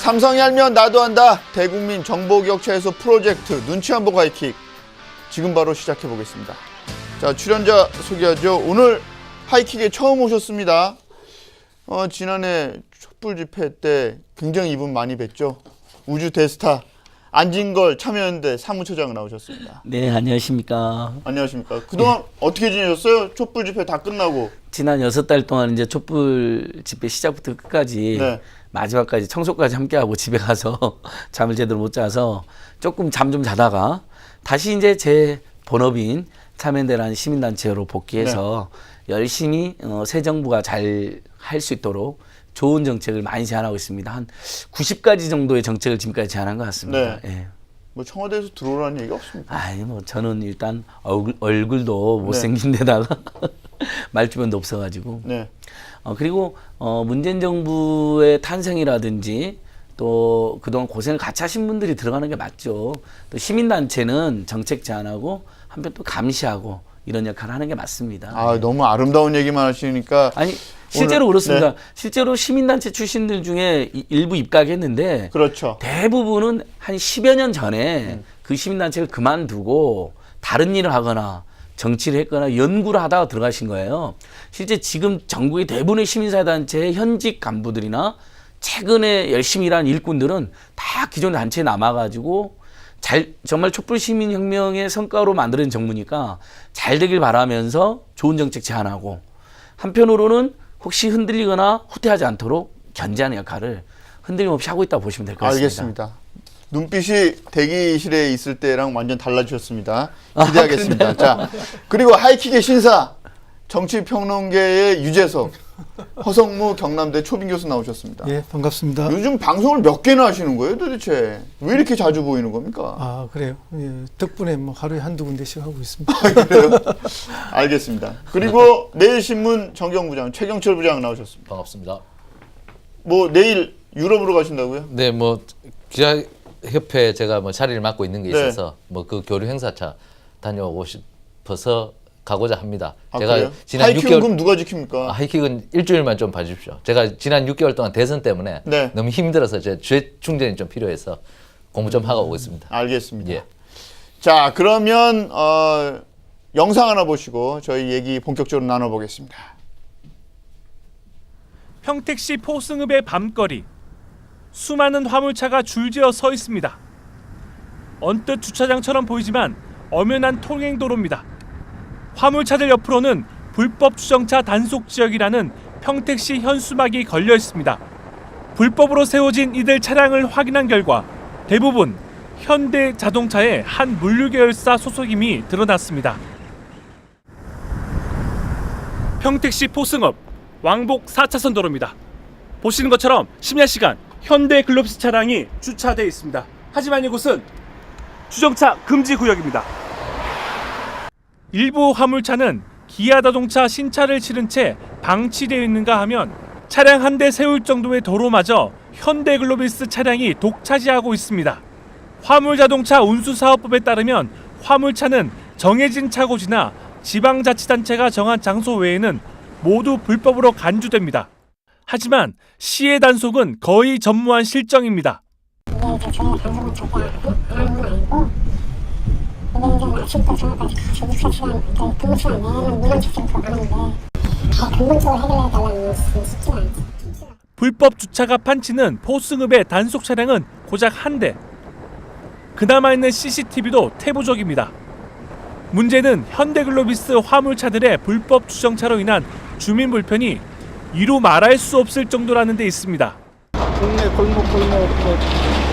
삼성이 알면 나도 한다. 대국민 정보기억처에서 프로젝트 눈치 안 보고 하이킥. 지금 바로 시작해 보겠습니다. 자, 출연자 소개하죠. 오늘 하이킥에 처음 오셨습니다. 지난해 촛불 집회 때 굉장히 이분 많이 뵀죠. 우주 대스타 안진걸 참여연대 사무처장 나오셨습니다. 네, 안녕하십니까. 안녕하십니까. 그동안 어떻게 지내셨어요? 촛불 집회 다 끝나고. 지난 6달 동안 이제 촛불 집회 시작부터 끝까지 마지막까지 청소까지 함께하고 집에 가서 잠을 제대로 못 자서 조금 잠 좀 자다가 다시 이제 제 본업인 참여연대라는 시민단체로 복귀해서 열심히 새 정부가 잘 할 수 있도록 좋은 정책을 많이 제안하고 있습니다. 한 90가지 정도의 정책을 지금까지 제안한 것 같습니다. 예. 뭐 청와대에서 들어오라는 얘기가 없습니까? 아니 뭐 저는 일단 얼굴도 못생긴 데다가 말주변도 없어가지고. 그리고 문재인 정부의 탄생이라든지 또 그동안 고생을 같이 하신 분들이 들어가는 게 맞죠. 또 시민단체는 정책 제안하고 한편 또 감시하고 이런 역할을 하는 게 맞습니다. 아, 너무 아름다운 얘기만 하시니까. 아니 실제로 그렇습니다. 실제로 시민단체 출신들 중에 일부 입각했는데 그렇죠. 대부분은 한 10여 년 전에 그 시민단체를 그만두고 다른 일을 하거나 정치를 했거나 연구를 하다가 들어가신 거예요. 실제 지금 전국의 대부분의 시민사회단체의 현직 간부들이나 최근에 열심히 일한 일꾼들은 다 기존 단체에 남아가지고 정말 촛불시민혁명의 성과로 만들어진 정부니까 잘 되길 바라면서 좋은 정책 제안하고 한편으로는 혹시 흔들리거나 후퇴하지 않도록 견제하는 역할을 흔들림 없이 하고 있다고 보시면 될 것 같습니다. 알겠습니다. 눈빛이 대기실에 있을 때랑 완전 달라지셨습니다. 기대하겠습니다. 자, 그리고 하이킥의 신사, 정치평론계의 유재석, 허성무 경남대 초빙 교수 나오셨습니다. 예, 반갑습니다. 요즘 방송을 몇 개나 하시는 거예요, 도대체? 왜 이렇게 자주 보이는 겁니까? 아, 그래요. 예, 덕분에 뭐 하루에 한두 군데씩 하고 있습니다. 그래요? 알겠습니다. 그리고 내일신문 정경부장, 최경철 부장 나오셨습니다. 반갑습니다. 뭐 내일 유럽으로 가신다고요? 네, 뭐 기자협회 제가 뭐 자리를 맡고 있는 게 있어서 뭐 그 교류 행사차 다녀오고 싶어서 가고자 합니다. 제가 그래요? 지난 하이킥은 6개월 그럼 누가 지킵니까? 하이킥은 일주일만 좀 봐주십시오. 제가 지난 6개월 동안 대선 때문에 너무 힘들어서 제 충전이 좀 필요해서 공부 좀 하고 오고 있습니다. 알겠습니다. 예. 자, 그러면 영상 하나 보시고 저희 얘기 본격적으로 나눠보겠습니다. 평택시 포승읍의 밤거리. 수많은 화물차가 줄지어 서 있습니다. 언뜻 주차장처럼 보이지만 엄연한 통행도로입니다. 화물차들 옆으로는 불법 주정차 단속 지역이라는 평택시 현수막이 걸려 있습니다. 불법으로 세워진 이들 차량을 확인한 결과 대부분 현대자동차의 한 물류 계열사 소속임이 드러났습니다. 평택시 포승읍 왕복 4차선 도로입니다. 보시는 것처럼 심야 시간 현대글로비스 차량이 주차되어 있습니다. 하지만 이곳은 주정차 금지 구역입니다. 일부 화물차는 기아자동차 신차를 실은 채 방치되어 있는가 하면 차량 한 대 세울 정도의 도로마저 현대글로비스 차량이 독차지하고 있습니다. 화물자동차 운수사업법에 따르면 화물차는 정해진 차고지나 지방자치단체가 정한 장소 외에는 모두 불법으로 간주됩니다. 하지만 시의 단속은 거의 전무한 실정입니다. 이게 저희가 단속은 절대 안 하는 건 아니고 이게 아침부터 저녁까지 가서 24시간 근무시간 내에는 민원 접수를 안 하는데 근본적으로 해결해달라는 것은 쉽지가 않죠. 불법 주차가 판치는 포승읍의 단속 차량은 고작 한 대. 그나마 있는 CCTV도 태부적입니다. 문제는 현대글로비스 화물차들의 불법 주정차로 인한 주민 불편이 이루 말할 수 없을 정도라는 데 있습니다. 동네 골목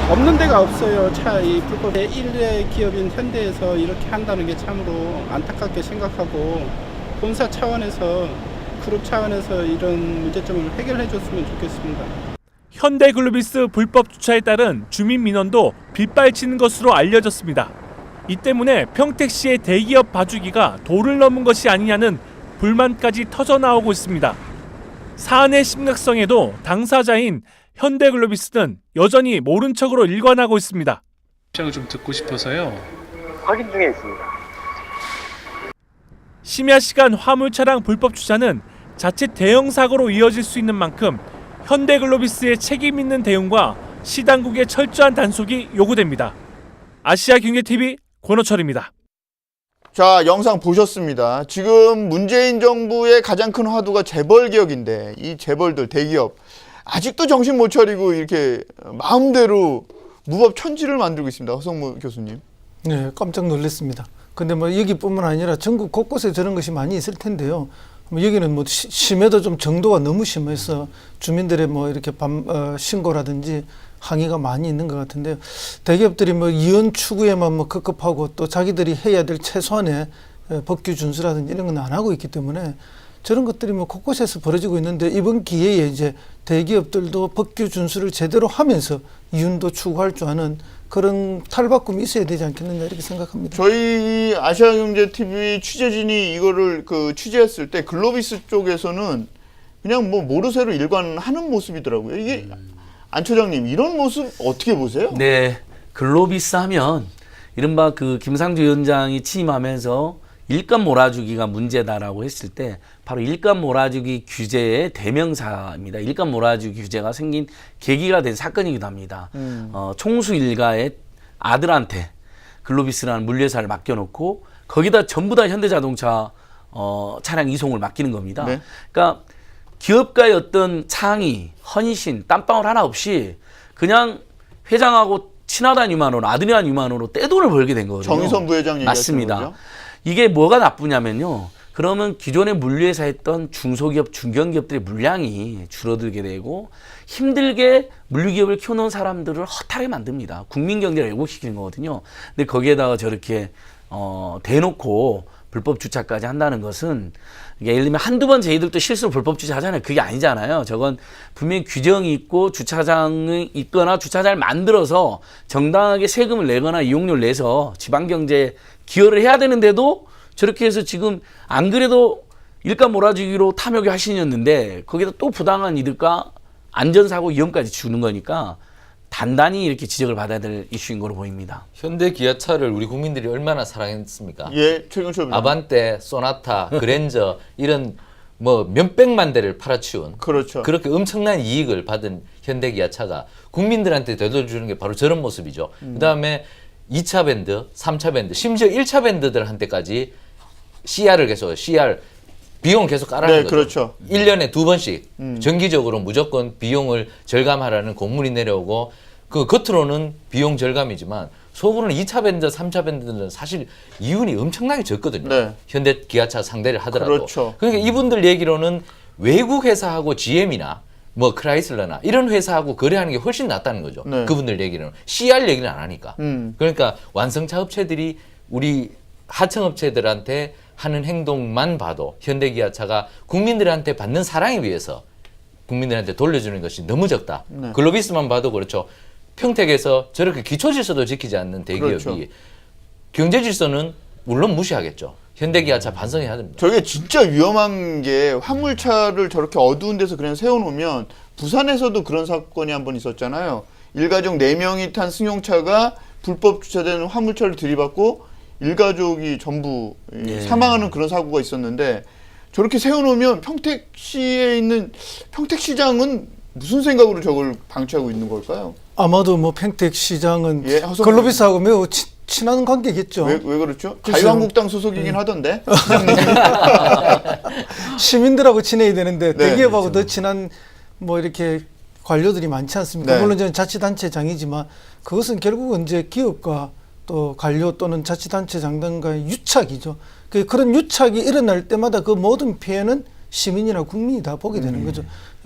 없는 데가 없어요. 이 불법 제1의 기업인 현대에서 이렇게 한다는 게 참으로 안타깝게 생각하고 본사 차원에서 그룹 차원에서 이런 문제점을 해결해 줬으면 좋겠습니다. 현대글로비스 불법 주차에 따른 주민 민원도 빗발치는 것으로 알려졌습니다. 이 때문에 평택시의 대기업 봐주기가 도를 넘은 것이 아니냐는 불만까지 터져나오고 있습니다. 사안의 심각성에도 당사자인 현대글로비스는 여전히 모른 척으로 일관하고 있습니다. 입장을 좀 듣고 싶어서요. 확인 중에 있습니다. 심야 시간 화물차량 불법 주차는 자칫 대형 사고로 이어질 수 있는 만큼 현대글로비스의 책임 있는 대응과 시당국의 철저한 단속이 요구됩니다. 아시아경제TV 권호철입니다. 자, 영상 보셨습니다. 지금 문재인 정부의 가장 큰 화두가 재벌 개혁인데 이 재벌들, 대기업 아직도 정신 못 차리고 이렇게 마음대로 무법 천지를 만들고 있습니다. 허성무 교수님. 네, 깜짝 놀랐습니다. 근데 뭐 여기뿐만 아니라 전국 곳곳에 저런 것이 많이 있을 텐데요. 뭐 여기는 뭐 심해도 좀 정도가 너무 심해서 주민들의 뭐 이렇게 신고라든지 항의가 많이 있는 것 같은데요. 대기업들이 뭐 이원 추구에만 뭐 급급하고 또 자기들이 해야 될 최소한의 법규 준수라든지 이런 건 안 하고 있기 때문에 저런 것들이 뭐 곳곳에서 벌어지고 있는데 이번 기회에 이제 대기업들도 법규 준수를 제대로 하면서 이윤도 추구할 줄 아는 그런 탈바꿈이 있어야 되지 않겠느냐 이렇게 생각합니다. 저희 아시아경제TV 취재진이 이거를 취재했을 때 글로비스 쪽에서는 그냥 뭐 모르쇠로 일관하는 모습이더라고요. 이게 안 처장님 이런 모습 어떻게 보세요? 네, 글로비스 하면 이른바 그 김상조 위원장이 취임하면서 일감 몰아주기가 문제다라고 했을 때 바로 일감 몰아주기 규제의 대명사입니다. 일감 몰아주기 규제가 생긴 계기가 된 사건이기도 합니다. 총수 일가의 아들한테 글로비스라는 물류회사를 맡겨놓고 거기다 전부 다 현대자동차 차량 이송을 맡기는 겁니다. 네. 그러니까 기업가의 어떤 창의, 헌신, 땀방울 하나 없이 그냥 회장하고 친하다는 유만으로 아들이라는 유만으로 떼돈을 벌게 된 거거든요. 정의선 부회장 얘기하시는 맞습니다. 거죠? 이게 뭐가 나쁘냐면요. 그러면 기존의 물류회사 했던 중소기업, 중견기업들의 물량이 줄어들게 되고 힘들게 물류기업을 키워놓은 사람들을 허탈하게 만듭니다. 국민경제를 왜곡시키는 거거든요. 근데 거기에다가 저렇게 대놓고 불법 주차까지 한다는 것은 예를 들면 한두 번 저희들도 실수로 불법 주차하잖아요. 그게 아니잖아요. 저건 분명히 규정이 있고 주차장이 있거나 주차장을 만들어서 정당하게 세금을 내거나 이용료를 내서 지방경제에 기여를 해야 되는데도 저렇게 해서 지금 안 그래도 일감 몰아주기로 탐욕이 하신이었는데 거기다 또 부당한 이득과 안전사고 위험까지 주는 거니까 단단히 이렇게 지적을 받아야 될 이슈인 걸로 보입니다. 현대 기아차를 우리 국민들이 얼마나 사랑했습니까? 예, 최경철 부장님. 아반떼, 소나타, 그랜저 이런 뭐 몇백만 대를 팔아치운 그렇죠. 그렇게 엄청난 이익을 받은 현대 기아차가 국민들한테 되돌려주는 게 바로 저런 모습이죠. 그다음에 2차 밴드, 3차 밴드, 심지어 1차 밴드들한테까지 CR을 계속 비용 계속 깔아놓은 네, 거죠. 그렇죠. 1년에 2번씩 정기적으로 무조건 비용을 절감하라는 공문이 내려오고 그 겉으로는 비용 절감이지만 속으로는 2차 밴드, 3차 밴드들은 사실 이윤이 엄청나게 적거든요. 네. 현대 기아차 상대를 하더라도. 그렇죠. 그러니까 이분들 얘기로는 외국 회사하고 GM이나 뭐 크라이슬러나 이런 회사하고 거래하는 게 훨씬 낫다는 거죠. 네. 그분들 얘기는. CR 얘기는 안 하니까. 음. 그러니까 완성차 업체들이 우리 하청업체들한테 하는 행동만 봐도 현대기아차가 국민들한테 받는 사랑에 비해서 국민들한테 돌려주는 것이 너무 적다. 네. 글로비스만 봐도 그렇죠. 평택에서 저렇게 기초질서도 지키지 않는 대기업이 그렇죠. 경제질서는 물론 무시하겠죠. 현대기아차 반성해야 됩니다. 저게 진짜 위험한 게 화물차를 저렇게 어두운 데서 그냥 세워놓으면 부산에서도 그런 사건이 한 번 있었잖아요. 일가족 4명이 탄 승용차가 불법 주차된 화물차를 들이받고 일가족이 전부 사망하는 그런 사고가 있었는데 저렇게 세워놓으면 평택시에 있는 평택시장은 무슨 생각으로 저걸 방치하고 있는 걸까요? 아마도 뭐 평택시장은 예, 허성무 글로비스하고 매우 친한 관계겠죠. 왜 그렇죠? 글쎄요. 자유한국당 소속이긴 하던데. 시민들하고 지내야 되는데 네, 대기업하고 더 친한 뭐 이렇게 관료들이 많지 않습니까? 네. 물론 저는 자치단체장이지만 그것은 결국은 이제 기업과 또 관료 또는 자치단체장 등과의 유착이죠. 그런 유착이 일어날 때마다 그 모든 피해는 시민이나 국민이 다 보게 되는 거죠.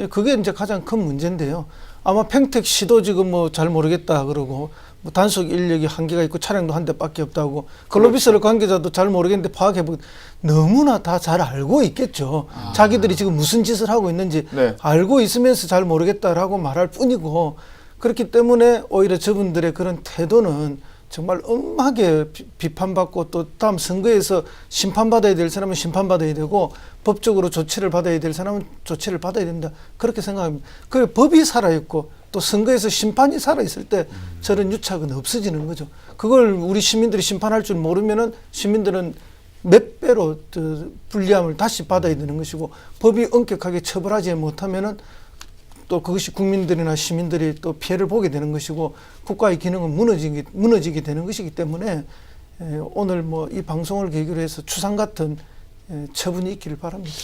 그게 이제 가장 큰 문제인데요. 아마 평택시도 지금 뭐 잘 모르겠다 그러고 뭐 단속 인력이 한계가 있고 차량도 한 대밖에 없다고 글로비스를 관계자도 잘 모르겠는데 파악해보면 너무나 다 잘 알고 있겠죠. 자기들이 지금 무슨 짓을 하고 있는지 네. 알고 있으면서 잘 모르겠다라고 말할 뿐이고 그렇기 때문에 오히려 저분들의 그런 태도는 정말 엄하게 비판받고 또 다음 선거에서 심판받아야 될 사람은 심판받아야 되고 법적으로 조치를 받아야 될 사람은 조치를 받아야 된다. 그렇게 생각합니다. 그 법이 살아있고 또 선거에서 심판이 살아있을 때 저런 유착은 없어지는 거죠. 그걸 우리 시민들이 심판할 줄 모르면은 시민들은 몇 배로 불리함을 다시 받아야 되는 것이고 법이 엄격하게 처벌하지 못하면은 또 그것이 국민들이나 시민들이 또 피해를 보게 되는 것이고 국가의 기능은 무너지게 되는 것이기 때문에 오늘 뭐 이 방송을 계기로 해서 추상 같은 처분이 있기를 바랍니다.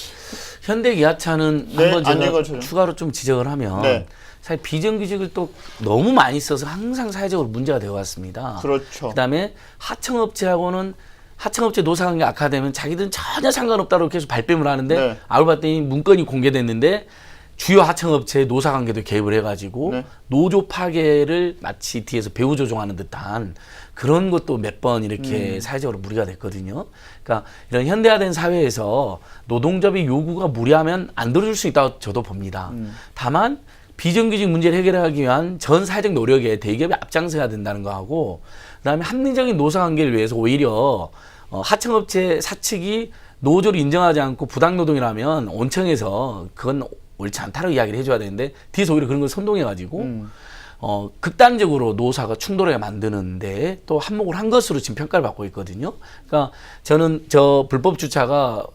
현대기아차는 네, 한번 제가 안녕하세요. 추가로 좀 지적을 하면 네. 사실 비정규직을 또 너무 많이 써서 항상 사회적으로 문제가 되어 왔습니다. 그렇죠. 그다음에 하청업체하고는 하청업체 노사관계 악화되면 자기들은 전혀 상관없다고 계속 발뺌을 하는데 네. 알고 봤더니 문건이 공개됐는데 주요 하청업체 노사관계도 개입을 해가지고 네. 노조 파괴를 마치 뒤에서 배후 조종하는 듯한 그런 것도 몇 번 이렇게 사회적으로 무리가 됐거든요. 그러니까 이런 현대화된 사회에서 노동조합의 요구가 무리하면 안 들어줄 수 있다고 저도 봅니다. 다만 비정규직 문제를 해결하기 위한 전 사회적 노력에 대기업이 앞장서야 된다는 거하고 그다음에 합리적인 노사관계를 위해서 오히려 하청업체 사측이 노조를 인정하지 않고 부당노동이라면 온청에서 그건 옳지 않다고 이야기를 해줘야 되는데 뒤에서 오히려 그런 걸 선동해가지고 극단적으로 노사가 충돌하게 만드는데 또 한몫을 한 것으로 지금 평가를 받고 있거든요. 그러니까 저는 저 불법 주차가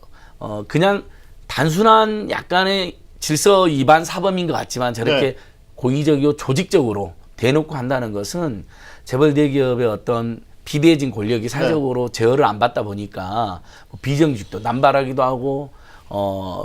그냥 단순한 약간의 질서 위반 사범인 것 같지만 저렇게 네. 고의적이고 조직적으로 대놓고 한다는 것은 재벌 대기업의 어떤 비대해진 권력이 사회적으로 제어를 안 받다 보니까 뭐 비정규직도 남발하기도 하고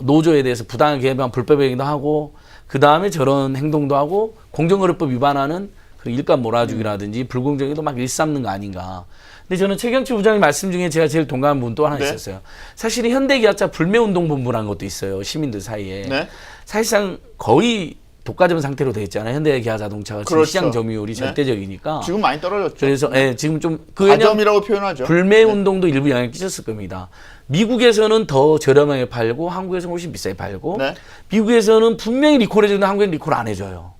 노조에 대해서 부당하게 개입한 불법행위도 하고 그 다음에 저런 행동도 하고 공정거래법 위반하는 그 일감 몰아주기라든지 불공정에도 막 일삼는 거 아닌가. 근데 저는 최경치 부장님 말씀 중에 제가 제일 동감한 부분 또 하나 네. 있었어요. 사실은 현대기아차 불매운동본부라는 것도 있어요. 시민들 사이에. 네. 사실상 거의 독과점 상태로 돼 있잖아요. 현대기아자동차가 지금 그렇죠. 시장 점유율이 네. 절대적이니까. 지금 많이 떨어졌죠. 그래서 지금 좀 가점이라고 표현하죠. 불매 운동도 일부 영향을 끼쳤을 겁니다. 미국에서는 더 저렴하게 팔고 한국에서는 훨씬 비싸게 팔고 네. 미국에서는 분명히 리콜해주는데 한국에는 리콜 안 해줘요.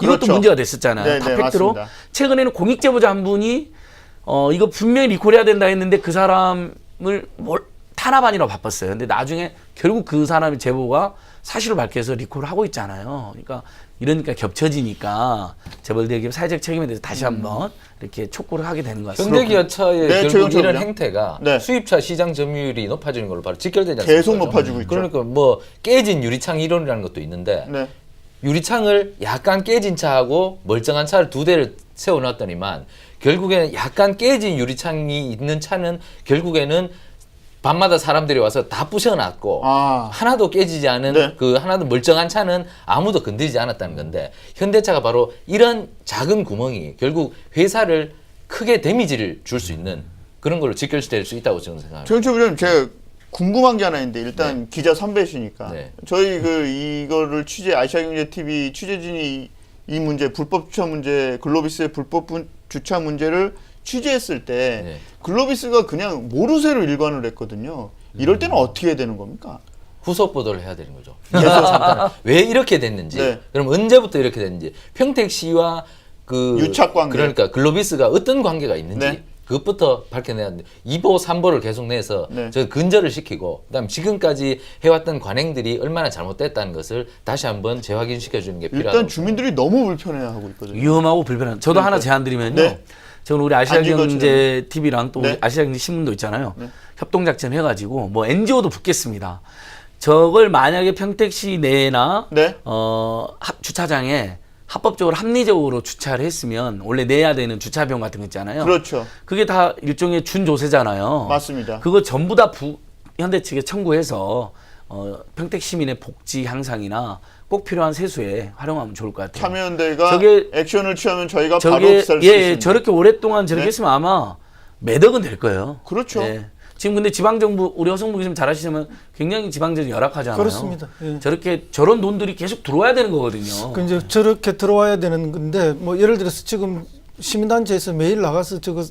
이것도 그렇죠. 문제가 됐었잖아요. 네, 다 네, 팩트로. 맞습니다. 최근에는 공익제보자 한 분이 이거 분명히 리콜해야 된다 했는데 그 사람을 탄압하느라고 바빴어요. 근데 나중에 결국 그 사람의 제보가 사실을 밝혀서 리콜을 하고 있잖아요. 그러니까 이러니까 겹쳐지니까 재벌 대기업 사회적 책임에 대해서 다시 한번 이렇게 촉구를 하게 되는 것 같습니다. 현대기아차의 네, 결국 최경철 이런 부장. 행태가 네. 수입차 시장 점유율이 높아지는 걸로 바로 직결되지 않습니까? 계속 높아지고 있죠. 그러니까 뭐 깨진 유리창 이론이라는 것도 있는데 네. 유리창을 약간 깨진 차하고 멀쩡한 차를 두 대를 세워놨더니만 결국에는 약간 깨진 유리창이 있는 차는 결국에는 밤마다 사람들이 와서 다 부셔놨고 하나도 깨지지 않은 네. 그 하나도 멀쩡한 차는 아무도 건드리지 않았다는 건데 현대차가 바로 이런 작은 구멍이 결국 회사를 크게 데미지를 줄 수 있는 그런 걸로 직결될 수 있다고 저는 생각합니다. 최경철 부장님 제가 궁금한 게 하나 있는데 일단 기자 선배시니까 네. 저희 이거를 아시아경제TV 취재진이 이 문제 불법 주차 문제 글로비스의 불법 주차 문제를 취재했을 때 네. 글로비스가 그냥 모르쇠로 일관을 했거든요. 이럴 때는 어떻게 해야 되는 겁니까? 후속 보도를 해야 되는 거죠. 그래서 왜 이렇게 됐는지, 네. 그럼 언제부터 이렇게 됐는지, 평택 씨와 그 유착 관계. 그러니까 글로비스가 어떤 관계가 있는지 네. 그것부터 밝혀내야 하는데 2보, 3보를 계속 내서 네. 저 근절을 시키고 그다음 지금까지 해왔던 관행들이 얼마나 잘못됐다는 것을 다시 한번 재확인시켜 주는 게 필요하다고. 일단 주민들이 너무 불편해하고 있거든요. 위험하고 불편한. 저도 하나 제안드리면요. 네. 저는 우리 안진걸 아시아경제 TV랑 또 네. 우리 아시아경제 신문도 있잖아요. 네. 협동작전 해가지고 뭐 NGO도 붙겠습니다. 저걸 만약에 평택시 내나 네. 주차장에 합법적으로 합리적으로 주차를 했으면 원래 내야 되는 주차비용 같은 거 있잖아요. 그렇죠. 그게 다 일종의 준조세잖아요. 맞습니다. 그거 전부 다 현대 측에 청구해서 평택 시민의 복지 향상이나 꼭 필요한 세수에 활용하면 좋을 것 같아요. 참여연대가 저게- 액션을 취하면 저희가 바로 저게 역사를 쓸 수 있습니다. 저렇게 오랫동안 저렇게 네. 했으면 아마 매덕은 될 거예요. 그렇죠. 예. 지금 근데 지방정부 우리 허성무 교수님 잘 아시지만 굉장히 지방정부 열악하잖아요. 그렇습니다. 예. 저런 돈들이 계속 들어와야 되는 거거든요. 그 이제 저렇게 들어와야 되는 건데 뭐 예를 들어서 지금 시민단체에서 매일 나가서 저거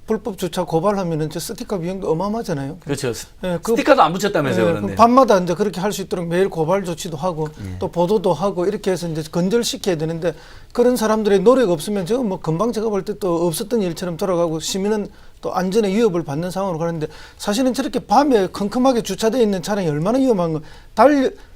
불법 주차 고발하면은 저 스티커 비용도 어마어마하잖아요. 그렇죠. 예, 스티커도 안 붙였다면서요, 예, 그런데. 밤마다 이제 그렇게 할 수 있도록 매일 고발 조치도 하고 또 보도도 하고 이렇게 해서 이제 건절시켜야 되는데 그런 사람들의 노력 없으면 저거 뭐 금방 제가 볼 때 또 없었던 일처럼 돌아가고 시민은 또 안전에 위협을 받는 상황으로 가는데 사실은 저렇게 밤에 컴컴하게 주차되어 있는 차량이 얼마나 위험한 거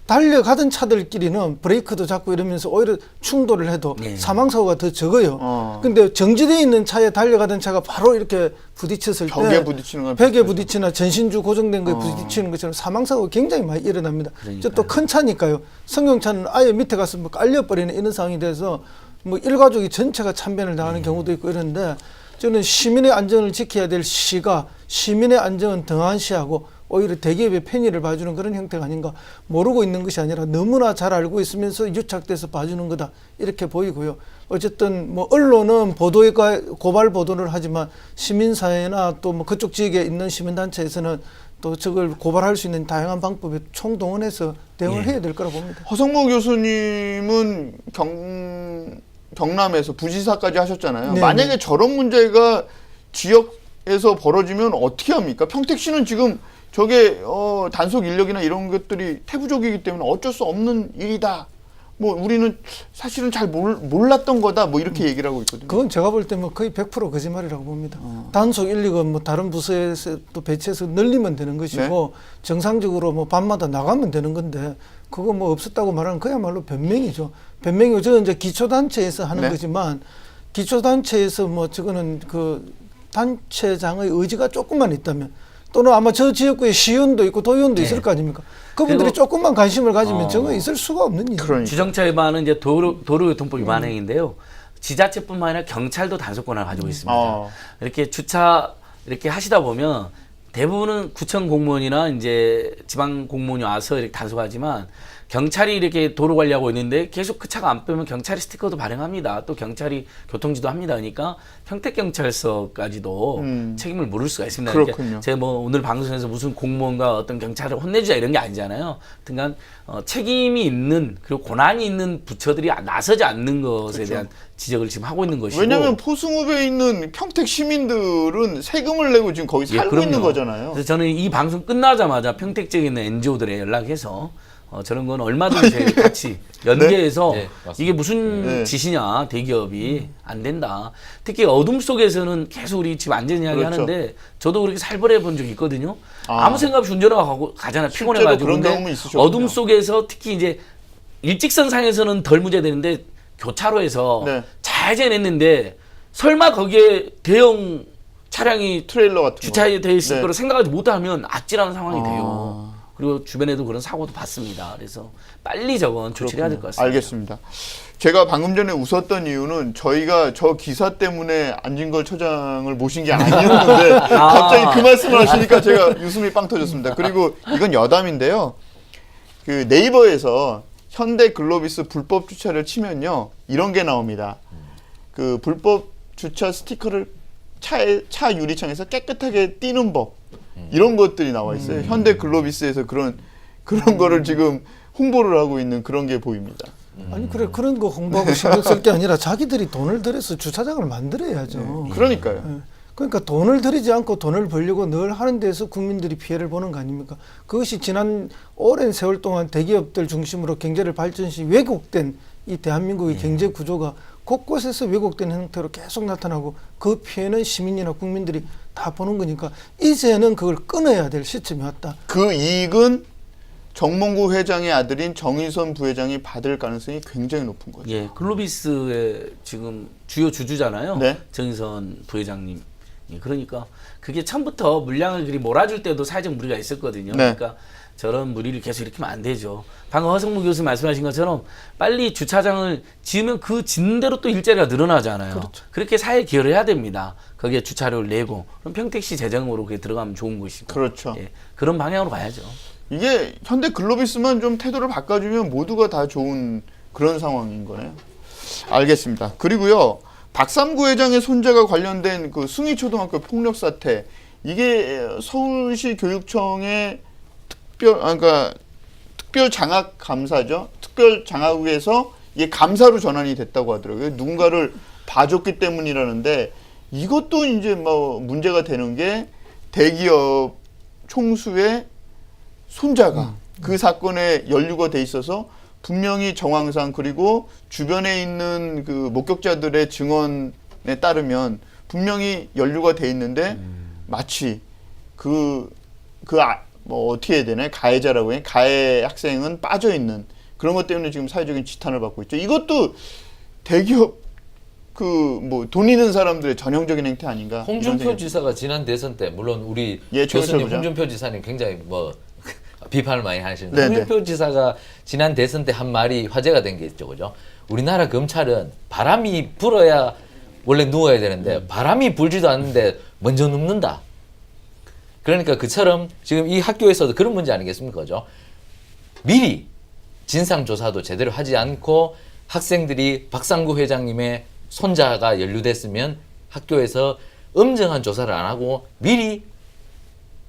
달려가던 차들끼리는 브레이크도 잡고 이러면서 오히려 충돌을 해도 네. 사망사고가 더 적어요. 근데 정지되어 있는 차에 달려가던 차가 바로 이렇게 부딪혔을 때 벽에 부딪히는 건 벽에 비슷하죠. 부딪히나 전신주 고정된 거에 부딪히는 것처럼 사망사고가 굉장히 많이 일어납니다. 또 큰 차니까요. 승용차는 아예 밑에 가서 뭐 깔려버리는 이런 상황이 돼서 뭐 일가족이 전체가 참변을 당하는 경우도 있고 이런데 저는 시민의 안전을 지켜야 될 시가 시민의 안전은 등한시하고 오히려 대기업의 편의를 봐주는 그런 형태가 아닌가. 모르고 있는 것이 아니라 너무나 잘 알고 있으면서 유착돼서 봐주는 거다 이렇게 보이고요. 어쨌든 뭐 언론은 보도에 고발 보도를 하지만 시민사회나 또 뭐 그쪽 지역에 있는 시민단체에서는 또 저걸 고발할 수 있는 다양한 방법에 총동원해서 대응을 해야 될 거라 봅니다. 허성모 교수님은 경남에서 부지사까지 하셨잖아요. 네, 만약에 저런 문제가 지역에서 벌어지면 어떻게 합니까? 평택시는 지금 저게 단속 인력이나 이런 것들이 태부족이기 때문에 어쩔 수 없는 일이다. 뭐 우리는 사실은 잘 몰랐던 거다. 뭐 이렇게 얘기를 하고 있거든요. 그건 제가 볼 때 뭐 거의 100% 거짓말이라고 봅니다. 단속 인력은 뭐 다른 부서에서 또 배치해서 늘리면 되는 것이고 정상적으로 뭐 밤마다 나가면 되는 건데 그거 뭐 없었다고 말하는 그야말로 변명이죠. 변명이고 저는 이제 기초단체에서 하는 거지만 기초단체에서 뭐 저거는 그 단체장의 의지가 조금만 있다면 또는 아마 저 지역구에 시의원도 있고 도의원도 있을 거 아닙니까? 그분들이 조금만 관심을 가지면 저거 있을 수가 없는 일이에요. 그러니까. 주정차 위반은 이제 도로교통법 위반 행위인데요. 지자체뿐만 아니라 경찰도 단속 권한을 가지고 있습니다. 이렇게 주차 이렇게 하시다 보면 대부분은 구청 공무원이나 이제 지방 공무원이 와서 이렇게 단속하지만 경찰이 이렇게 도로 관리하고 있는데 계속 그 차가 안 빼면 경찰이 스티커도 발행합니다. 또 경찰이 교통지도 합니다. 그러니까 평택경찰서까지도 책임을 물을 수가 있습니다. 그렇군요. 그러니까 제가 뭐 오늘 방송에서 무슨 공무원과 어떤 경찰을 혼내주자 이런 게 아니잖아요. 하여튼간 책임이 있는 그리고 권한이 있는 부처들이 나서지 않는 것에 대한 지적을 지금 하고 있는 것이고. 왜냐하면 포승읍에 있는 평택 시민들은 세금을 내고 지금 거기 살고 있는 거잖아요. 그래서 저는 이 방송 끝나자마자 평택 지역에 있는 NGO들에 연락해서 저런 건 얼마든지 같이 연계해서 네, 맞습니다. 이게 무슨 짓이냐 대기업이 안 된다. 특히 어둠 속에서는 계속 우리 지금 안전 이야기 하는데 저도 그렇게 살벌해 본 적이 있거든요. 아무 생각 없이 운전하고 가잖아 피곤해가지고. 그런 근데 경험이 있으셨군요. 어둠 속에서 특히 이제 일직선상에서는 덜 문제되는데 교차로에서 좌회전했는데 설마 거기에 대형 차량이 트레일러 같은 주차돼 있을 거로 생각하지 못하면 아찔한 상황이 돼요. 그리고 주변에도 그런 사고도 봤습니다. 그래서 빨리 저건 조치를 해야 될 것 같습니다. 알겠습니다. 제가 방금 전에 웃었던 이유는 저희가 저 기사 때문에 안진걸 처장을 모신 게 아니었는데 갑자기 그 말씀을 하시니까 제가 웃음이 빵 터졌습니다. 그리고 이건 여담인데요. 그 네이버에서 현대 글로비스 불법 주차를 치면요. 이런 게 나옵니다. 그 불법 주차 스티커를 차 유리창에서 깨끗하게 띄는 법. 이런 것들이 나와 있어요. 현대 글로비스에서 그런 거를 지금 홍보를 하고 있는 그런 게 보입니다. 아니 그런 거 홍보하고 신경 쓸 게 아니라 자기들이 돈을 들여서 주차장을 만들어야죠. 그러니까요. 그러니까 돈을 들이지 않고 돈을 벌려고 늘 하는 데서 국민들이 피해를 보는 거 아닙니까? 그것이 지난 오랜 세월 동안 대기업들 중심으로 경제를 발전시 왜곡된 이 대한민국의 경제 구조가 곳곳에서 왜곡된 형태로 계속 나타나고 그 피해는 시민이나 국민들이 다 보는 거니까 이제는 그걸 끊어야 될 시점이 왔다. 그 이익은 정몽구 회장의 아들인 정의선 부회장이 받을 가능성이 굉장히 높은 거죠. 예, 글로비스의 지금 주요 주주잖아요. 정의선 부회장님. 예, 그러니까 그게 처음부터 물량을 그리 몰아줄 때도 사회적 무리가 있었거든요. 그러니까 저런 무리를 계속 일으키면 안 되죠. 방금 허성무 교수님 말씀하신 것처럼 빨리 주차장을 지으면 그 짓는 대로 또 일자리가 늘어나잖아요. 그렇게 사회에 기여를 해야 됩니다. 거기에 주차료를 내고 그럼 평택시 재정으로 그게 들어가면 좋은 것이고. 예, 그런 방향으로 가야죠. 이게 현대 글로비스만 좀 태도를 바꿔주면 모두가 다 좋은 그런 상황인 거네요. 알겠습니다. 그리고요. 박삼구 회장의 손자가 관련된 그 숭이초등학교 폭력 사태 이게 서울시 교육청의 특별 장학 감사죠. 특별 장학에서 이게 감사로 전환이 됐다고 하더라고요. 누군가를 봐줬기 때문이라는데 이것도 이제 뭐 문제가 되는 게 대기업 총수의 손자가 그 사건에 연루가 돼 있어서 분명히 정황상 그리고 주변에 있는 그 목격자들의 증언에 따르면 분명히 연루가 돼 있는데 마치 뭐 어떻게 해야 되나요? 가해자라고 해. 가해 학생은 빠져 있는 그런 것 때문에 지금 사회적인 지탄을 받고 있죠. 이것도 대기업 뭐 돈 있는 사람들의 전형적인 행태 아닌가? 홍준표 지사가 지난 대선 때 물론 우리 예, 교수님 보자. 홍준표 지사님 굉장히 뭐 비판을 많이 하시는데 네네. 홍준표 지사가 지난 대선 때 한 말이 화제가 된 게 있죠, 그죠? 우리나라 검찰은 바람이 불어야 원래 누워야 되는데 바람이 불지도 않는데 먼저 눕는다. 그러니까 그처럼 지금 이 학교에서도 그런 문제 아니겠습니까, 그죠? 미리 진상 조사도 제대로 하지 않고 학생들이 박상구 회장님의 손자가 연루됐으면 학교에서 엄정한 조사를 안 하고 미리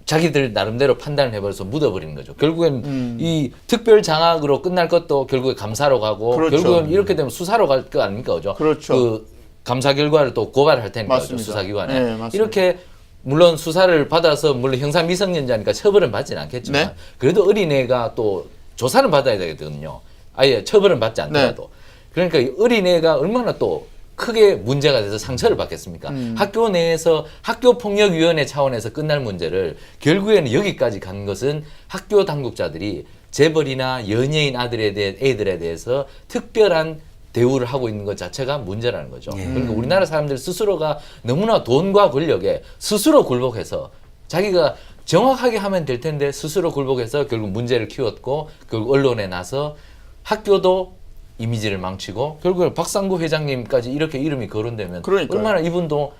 자기들 나름대로 판단을 해버려서 묻어버리는 거죠. 결국엔 이 특별 장학으로 끝날 것도 결국에 감사로 가고 그렇죠. 결국엔 이렇게 되면 수사로 갈 거 아닙니까, 그죠? 그렇죠. 그 감사 결과를 또 고발할 테니까 맞습니다. 수사기관에 네, 맞습니다. 이렇게 물론 수사를 받아서 물론 형사 미성년자니까 처벌은 받지는 않겠지만 네. 그래도 어린애가 또 조사는 받아야 되거든요. 아예 처벌은 받지 않더라도. 그러니까 이 어린애가 얼마나 또 크게 문제가 돼서 상처를 받겠습니까? 학교 내에서 학교폭력위원회 차원에서 끝날 문제를 결국에는 여기까지 간 것은 학교 당국자들이 재벌이나 연예인 애들에 대해서 특별한 대우를 하고 있는 것 자체가 문제라는 거죠. 그러니까 우리나라 사람들 스스로가 너무나 돈과 권력에 스스로 굴복해서 자기가 정확하게 하면 될 텐데 스스로 굴복해서 결국 문제를 키웠고 결국 언론에 나서 학교도 이미지를 망치고 결국에 박상구 회장님까지 이렇게 이름이 거론되면 그러니까요. 얼마나 이분도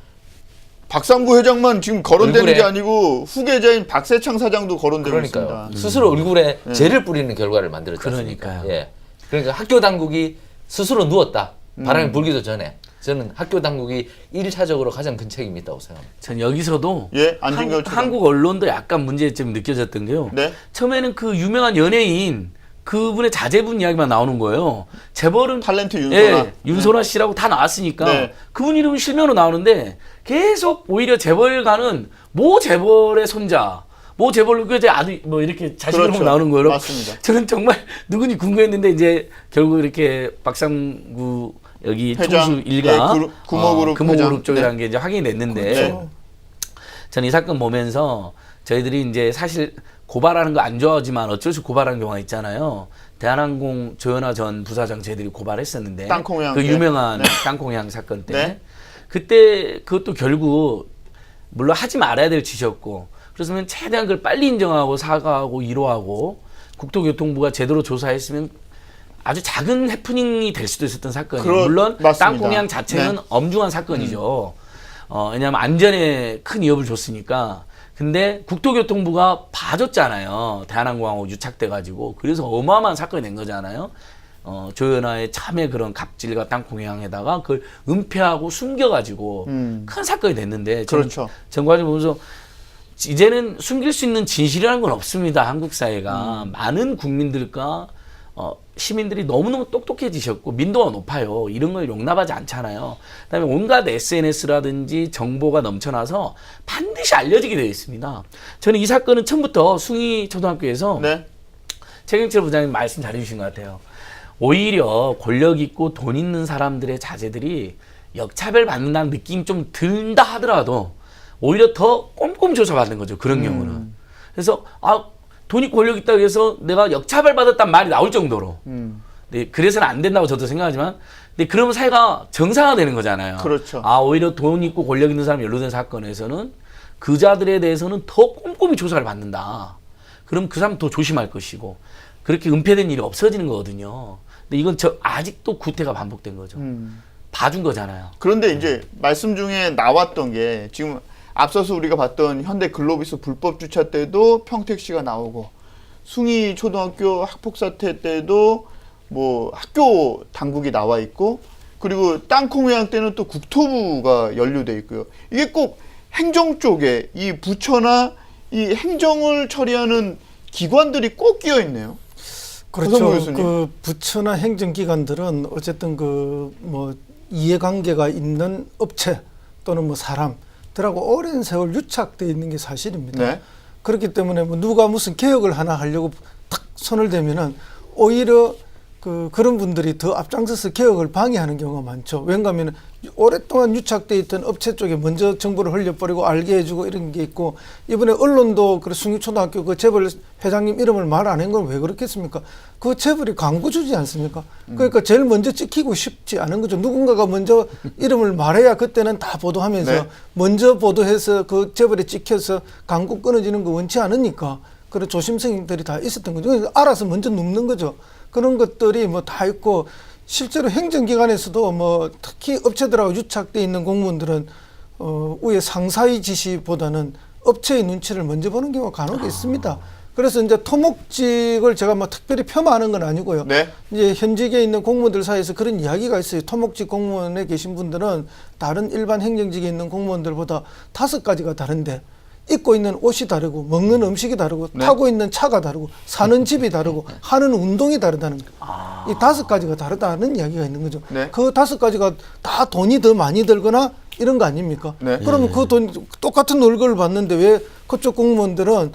박상구 회장만 지금 거론되는 얼굴에- 게 아니고 후계자인 박세창 사장도 거론되고 그러니까요. 있습니다. 스스로 얼굴에 죄를 뿌리는 결과를 만들었지 그러니까요. 않습니까? 예. 그러니까 학교 당국이 스스로 누웠다. 바람이 불기도 전에 저는 학교 당국이 1차적으로 가장 큰 책임이 있다고 생각합니다. 전 여기서도 예, 안진걸 처장. 한국 언론도 약간 문제점이 느껴졌던 게요. 네. 처음에는 그 유명한 연예인 그분의 자제분 이야기만 나오는 거예요. 재벌은 탤런트 윤소라. 예, 윤소라 씨라고 다 나왔으니까 네. 그분 이름은 실명으로 나오는데 계속 오히려 재벌가는 모 재벌의 손자, 모 재벌 그 아들 뭐 이렇게 자식으로 그렇죠. 나오는 거예요. 맞습니다. 저는 정말 누군지 궁금했는데 이제 결국 이렇게 박상구 여기 회장, 총수 일가 예, 구모그룹 금호그룹 회장. 쪽이라는 네. 게 이제 확인이 됐는데 그렇죠. 저는 이 사건 보면서 저희들이 이제 사실 고발하는 거 안 좋아하지만 어쩔 수 고발하는 경우가 있잖아요. 대한항공 조현아 전 부사장 저희들이 고발했었는데 땅콩향 그 때. 유명한 네. 땅콩향 사건 때 네. 그때 그것도 결국 물론 하지 말아야 될 짓이었고 그렇으면 최대한 그걸 빨리 인정하고 사과하고 위로하고 국토교통부가 제대로 조사했으면 아주 작은 해프닝이 될 수도 있었던 사건이에요. 물론 맞습니다. 땅콩향 자체는 네. 엄중한 사건이죠. 왜냐하면 안전에 큰 위협을 줬으니까. 근데 국토교통부가 봐줬잖아요. 대한항공하고 유착돼가지고. 그래서 어마어마한 사건이 된 거잖아요. 조현아의 참의 그런 갑질과 땅콩향에다가 그걸 은폐하고 숨겨가지고 큰 사건이 됐는데. 그렇죠. 전과를 보면서 이제는 숨길 수 있는 진실이라는 건 없습니다. 한국 사회가. 많은 국민들과 시민들이 너무너무 똑똑해지셨고 민도가 높아요. 이런 걸 용납하지 않잖아요. 그다음에 온갖 SNS라든지 정보가 넘쳐나서 반드시 알려지게 되어 있습니다. 저는 이 사건은 처음부터 숭이 초등학교에서 네. 최경철 부장님 말씀 잘해주신 것 같아요. 오히려 권력 있고 돈 있는 사람들의 자제들이 역차별 받는다는 느낌이 좀 든다 하더라도 오히려 더 꼼꼼히 조사받는 거죠. 그런 경우는. 그래서 돈이 권력 있다고 해서 내가 역차별 받았단 말이 나올 정도로. 네, 그래서는 안 된다고 저도 생각하지만, 근데 그러면 사회가 정상화되는 거잖아요. 그렇죠. 오히려 돈 있고 권력 있는 사람이 연루된 사건에서는 그자들에 대해서는 더 꼼꼼히 조사를 받는다. 그럼 그 사람 더 조심할 것이고, 그렇게 은폐된 일이 없어지는 거거든요. 근데 이건 아직도 구태가 반복된 거죠. 봐준 거잖아요. 그런데 이제 말씀 중에 나왔던 게 지금 앞서서 우리가 봤던 현대 글로비스 불법 주차 때도 평택 씨가 나오고 숭이 초등학교 학폭 사태 때도 뭐 학교 당국이 나와 있고 그리고 땅콩회항 때는 또 국토부가 연루돼 있고요. 이게 꼭 행정 쪽에 이 부처나 이 행정을 처리하는 기관들이 꼭 끼어 있네요. 그렇죠. 교수님. 그 부처나 행정기관들은 어쨌든 그 뭐 이해관계가 있는 업체 또는 뭐 사람들하고 오랜 세월 유착되어 있는 게 사실입니다. 네. 그렇기 때문에 뭐 누가 무슨 개혁을 하나 하려고 탁 손을 대면은 오히려 그런 분들이 더 앞장서서 개혁을 방해하는 경우가 많죠. 왜냐하면 오랫동안 유착돼 있던 업체 쪽에 먼저 정보를 흘려버리고 알게 해주고 이런 게 있고, 이번에 언론도 그 숭유초등학교 그 재벌 회장님 이름을 말 안 한 건 왜 그렇겠습니까? 그 재벌이 광고주지 않습니까? 그러니까 제일 먼저 찍히고 싶지 않은 거죠. 누군가가 먼저 이름을 말해야 그때는 다 보도하면서 네. 먼저 보도해서 그 재벌에 찍혀서 광고 끊어지는 거 원치 않으니까 그런 조심성들이 다 있었던 거죠. 알아서 먼저 눕는 거죠. 그런 것들이 뭐 다 있고, 실제로 행정기관에서도 뭐 특히 업체들하고 유착돼 있는 공무원들은 위에 상사의 지시보다는 업체의 눈치를 먼저 보는 경우가 간혹 있습니다. 그래서 이제 토목직을 제가 뭐 특별히 폄하하는 건 아니고요. 네. 이제 현직에 있는 공무원들 사이에서 그런 이야기가 있어요. 토목직 공무원에 계신 분들은 다른 일반 행정직에 있는 공무원들보다 5가지가 다른데, 입고 있는 옷이 다르고, 먹는 음식이 다르고, 네. 타고 있는 차가 다르고, 사는 집이 다르고, 하는 운동이 다르다는 거예요. 이 5가지가 다르다는 이야기가 있는 거죠. 네. 그 5가지가 다 돈이 더 많이 들거나 이런 거 아닙니까? 네. 그러면 그 돈, 똑같은 월급을 받는데 왜 그쪽 공무원들은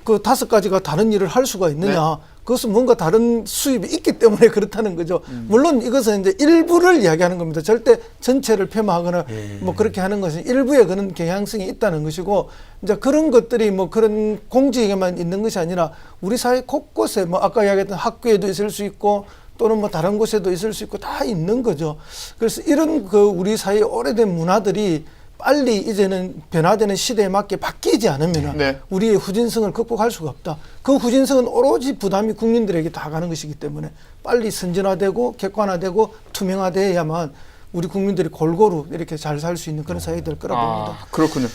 그 5가지가 다른 일을 할 수가 있느냐? 그것은 뭔가 다른 수입이 있기 때문에 그렇다는 거죠. 물론 이것은 이제 일부를 이야기하는 겁니다. 절대 전체를 폄하하거나 뭐 그렇게 하는 것은 일부에 그런 경향성이 있다는 것이고, 이제 그런 것들이 뭐 그런 공직에만 있는 것이 아니라 우리 사회 곳곳에 뭐 아까 이야기했던 학교에도 있을 수 있고, 또는 뭐 다른 곳에도 있을 수 있고 다 있는 거죠. 그래서 이런 그 우리 사회의 오래된 문화들이 빨리 이제는 변화되는 시대에 맞게 바뀌지 않으면 네. 우리의 후진성을 극복할 수가 없다. 그 후진성은 오로지 부담이 국민들에게 다 가는 것이기 때문에 빨리 선진화되고 객관화되고 투명화돼야만 우리 국민들이 골고루 이렇게 잘 살 수 있는 그런 사회가 될 거라고 봅니다. 그렇군요.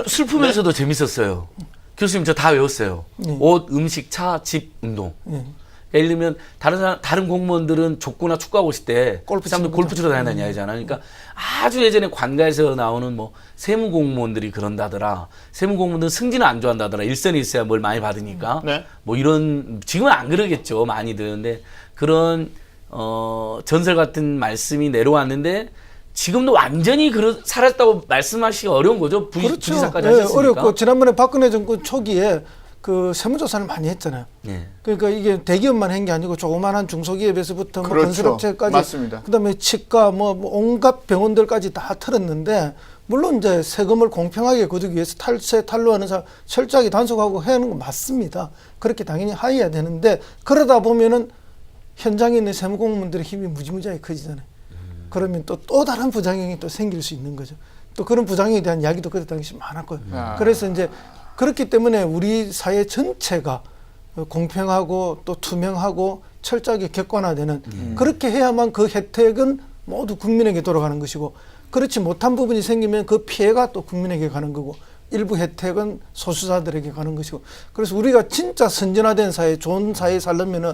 슬프면서도 재밌었어요. 교수님 저 다 외웠어요. 옷, 음식, 차, 집, 운동. 예를 들면 다른 공무원들은 족구나 축구하고 있을 때 골프 그 사람들 치는 골프 치러 다닌다는 이야기잖아요. 그러니까 아주 예전에 관가에서 나오는 뭐 세무 공무원들이 그런다더라. 세무 공무원들은 승진을 안 좋아한다더라. 일선에 있어야 뭘 많이 받으니까. 네. 뭐 이런 지금은 안 그러겠죠. 많이들. 근데 그런 전설 같은 말씀이 내려왔는데 지금도 완전히 사라졌다고 말씀하시기 어려운 거죠. 부지사까지 하셨으니까. 어렵고, 지난번에 박근혜 정권 초기에 그 세무조사를 많이 했잖아요. 예. 그러니까 이게 대기업만 한 게 아니고 조그마한 중소기업에서부터 뭐 그렇죠. 건설업체까지, 맞습니다. 그다음에 치과 뭐 온갖 병원들까지 다 털었는데, 물론 이제 세금을 공평하게 거두기 위해서 탈루하는 사람 철저하게 단속하고 해야 하는 건 맞습니다. 그렇게 당연히 하여야 되는데, 그러다 보면은 현장에 있는 세무공무원들의 힘이 무지무지하게 커지잖아요. 그러면 또 다른 부작용이 또 생길 수 있는 거죠. 또 그런 부작용에 대한 이야기도 그때 당시 많았고요. 그래서 이제 그렇기 때문에 우리 사회 전체가 공평하고 또 투명하고 철저하게 객관화되는, 그렇게 해야만 그 혜택은 모두 국민에게 돌아가는 것이고, 그렇지 못한 부분이 생기면 그 피해가 또 국민에게 가는 거고, 일부 혜택은 소수자들에게 가는 것이고, 그래서 우리가 진짜 선진화된 사회, 좋은 사회에 살려면은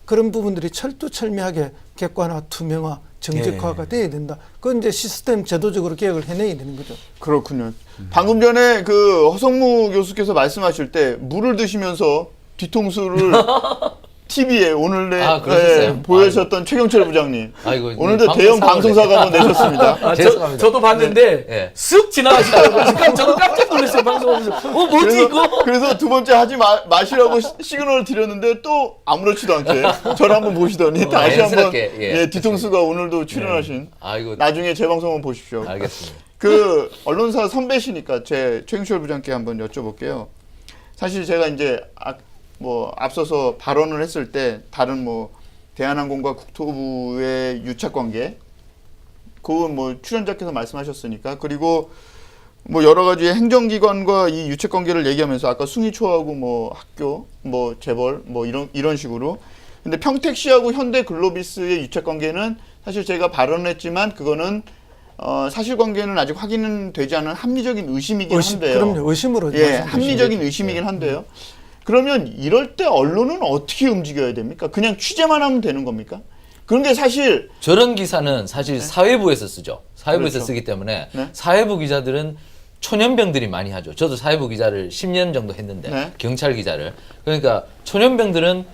그런 부분들이 철두철미하게 객관화, 투명화, 정직화가 돼야 된다. 그건 이제 시스템 제도적으로 개혁을 해내야 되는 거죠. 그렇군요. 방금 전에 그 허성무 교수께서 말씀하실 때 물을 드시면서 뒤통수를 TV에 오늘 그러셨어요? 보여주셨던 최경철 부장님. 아이고, 오늘도 대형 방송사가 한번 내셨습니다. 죄송합니다. 저도 봤는데 네. 쓱 지나가시더라고요. 잠깐 저도 깜짝 놀랐어요. 방송하면서. 뭐지 이거? 그래서 두 번째 하지 마시라고 시그널을 드렸는데 또 아무렇지도 않게 저를 한번 보시더니 다시 한번 자연스럽게, 뒤통수가 오늘도 출연하신. 아이고, 나중에 재방송 한번 보십시오. 알겠습니다. 그 언론사 선배시니까 제 최경철 부장께 한번 여쭤볼게요. 사실 제가 이제 앞서서 발언을 했을 때 다른 뭐 대한항공과 국토부의 유착 관계, 그건 뭐 출연자께서 말씀하셨으니까, 그리고 뭐 여러 가지 행정기관과 이 유착 관계를 얘기하면서 아까 숭이초하고 뭐 학교, 뭐 재벌, 뭐 이런 식으로. 근데 평택시하고 현대글로비스의 유착 관계는 사실 제가 발언했지만 그거는 사실관계는 아직 확인은 되지 않은 합리적인 의심이긴 한데요. 그럼요. 의심으로. 합리적인 의심이긴 한데요. 그러면 이럴 때 언론은 어떻게 움직여야 됩니까? 그냥 취재만 하면 되는 겁니까? 그런데 사실 저런 기사는 사실 사회부에서 쓰죠. 사회부에서 그렇죠. 쓰기 때문에 네. 사회부 기자들은 초년병들이 많이 하죠. 저도 사회부 기자를 10년 정도 했는데 네. 경찰 기자를. 그러니까 초년병들은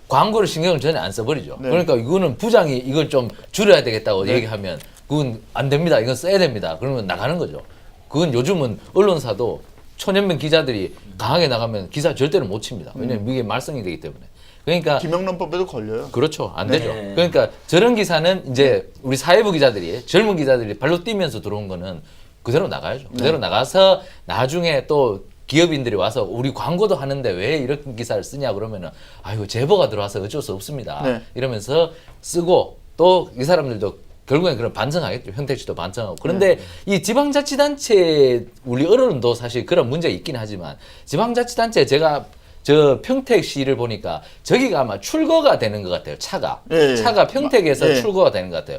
광고를 신경을 전혀 안 써버리죠. 네. 그러니까 이거는 부장이 이걸 좀 줄여야 되겠다고 얘기하면 그건 안 됩니다. 이건 써야 됩니다. 그러면 나가는 거죠. 그건 요즘은 언론사도 초년병 기자들이 강하게 나가면 기사 절대로 못 칩니다. 왜냐하면 이게 말썽이 되기 때문에. 그러니까 김영란법에도 걸려요. 그렇죠. 안 네. 되죠. 그러니까 저런 기사는 이제 우리 사회부 기자들이 젊은 기자들이 발로 뛰면서 들어온 거는 그대로 나가야죠. 그대로 나가서 나중에 또 기업인들이 와서 우리 광고도 하는데 왜 이런 기사를 쓰냐 그러면은 아이고 제보가 들어와서 어쩔 수 없습니다. 네. 이러면서 쓰고 또 이 사람들도 결국엔 그런 반성하겠죠. 형택 씨도 반성하고. 그런데 이 지방자치단체 우리 언론도 사실 그런 문제가 있긴 하지만 지방자치단체 제가 저 평택 시를 보니까 저기가 아마 출거가 되는 것 같아요. 차가. 예, 예. 차가 평택에서 예. 출거가 되는 것 같아요.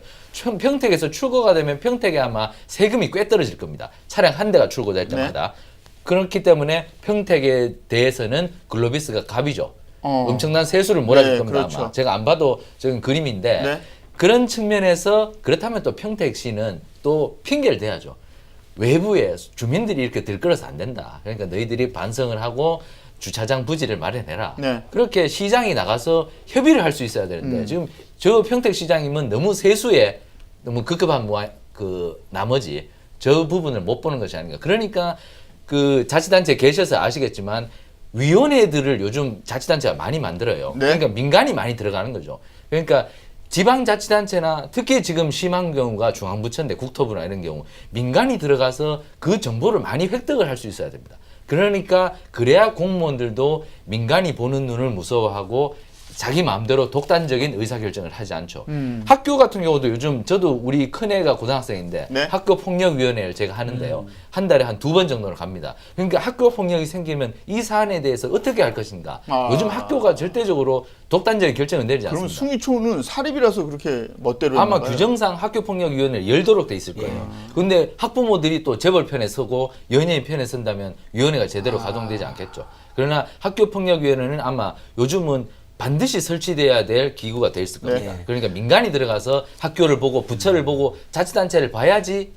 평택에서 출거가 되면 평택에 아마 세금이 꽤 떨어질 겁니다. 차량 한 대가 출고될 때마다. 그렇기 때문에 평택에 대해서는 글로비스가 갑이죠. 엄청난 세수를 몰아줄 네, 겁니다. 그렇죠. 아마. 제가 안 봐도 저건 그림인데 네. 그런 측면에서 그렇다면 또 평택시는 또 핑계를 대야죠. 외부에 주민들이 이렇게 들끓어서 안 된다. 그러니까 너희들이 반성을 하고 주차장 부지를 마련해라. 네. 그렇게 시장이 나가서 협의를 할 수 있어야 되는데 지금 저 평택시장님은 너무 세수에 너무 급급한 그 나머지 저 부분을 못 보는 것이 아닌가. 그러니까 그 자치단체에 계셔서 아시겠지만 위원회들을 요즘 자치단체가 많이 만들어요. 네. 그러니까 민간이 많이 들어가는 거죠. 그러니까 지방자치단체나 특히 지금 심한 경우가 중앙부처인데 국토부나 이런 경우 민간이 들어가서 그 정보를 많이 획득을 할 수 있어야 됩니다. 그러니까 그래야 공무원들도 민간이 보는 눈을 무서워하고 자기 마음대로 독단적인 의사결정을 하지 않죠. 학교 같은 경우도 요즘 저도 우리 큰애가 고등학생인데 네. 학교폭력위원회를 제가 하는데요. 한 달에 한 2번 정도를 갑니다. 그러니까 학교폭력이 생기면 이 사안에 대해서 어떻게 할 것인가. 요즘 학교가 절대적으로 독단적인 결정을 내리지 그러면 않습니다. 승희초는 사립이라서 그렇게 멋대로 아마 했나 봐요. 규정상 학교폭력위원회를 열도록 돼 있을 거예요. 근데 학부모들이 또 재벌 편에 서고 연예인 편에 선다면 위원회가 제대로 가동되지 않겠죠. 그러나 학교폭력위원회는 아마 요즘은 반드시 설치돼야 될 기구가 돼 있을 겁니다. 네. 그러니까 민간이 들어가서 학교를 보고 부처를 보고 자치단체를 봐야지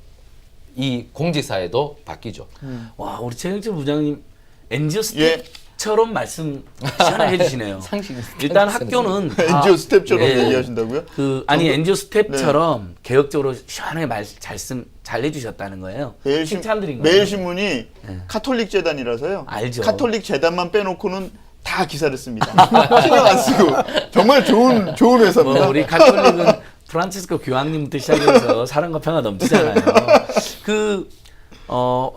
이 공직사회도 바뀌죠. 와, 우리 최영철 부장님 NGO 예. 스텝처럼 말씀 시원하게 해주시네요. 상식. 일단 학교는 다- NGO 스텝처럼 예. 얘기하신다고요? 아니 NGO 스텝처럼 개혁적으로 시원하게 잘 해주셨다는 거예요. 칭찬드린 거예요. 매일신문이 카톨릭 재단이라서요. 알죠. 카톨릭 재단만 빼놓고는 다 기사를 씁니다. 신경 안 쓰고 정말 좋은 회사입니다. 뭐 우리 가톨릭은 프란치스코 교황님부터 시작해서 사랑과 평화 넘치잖아요.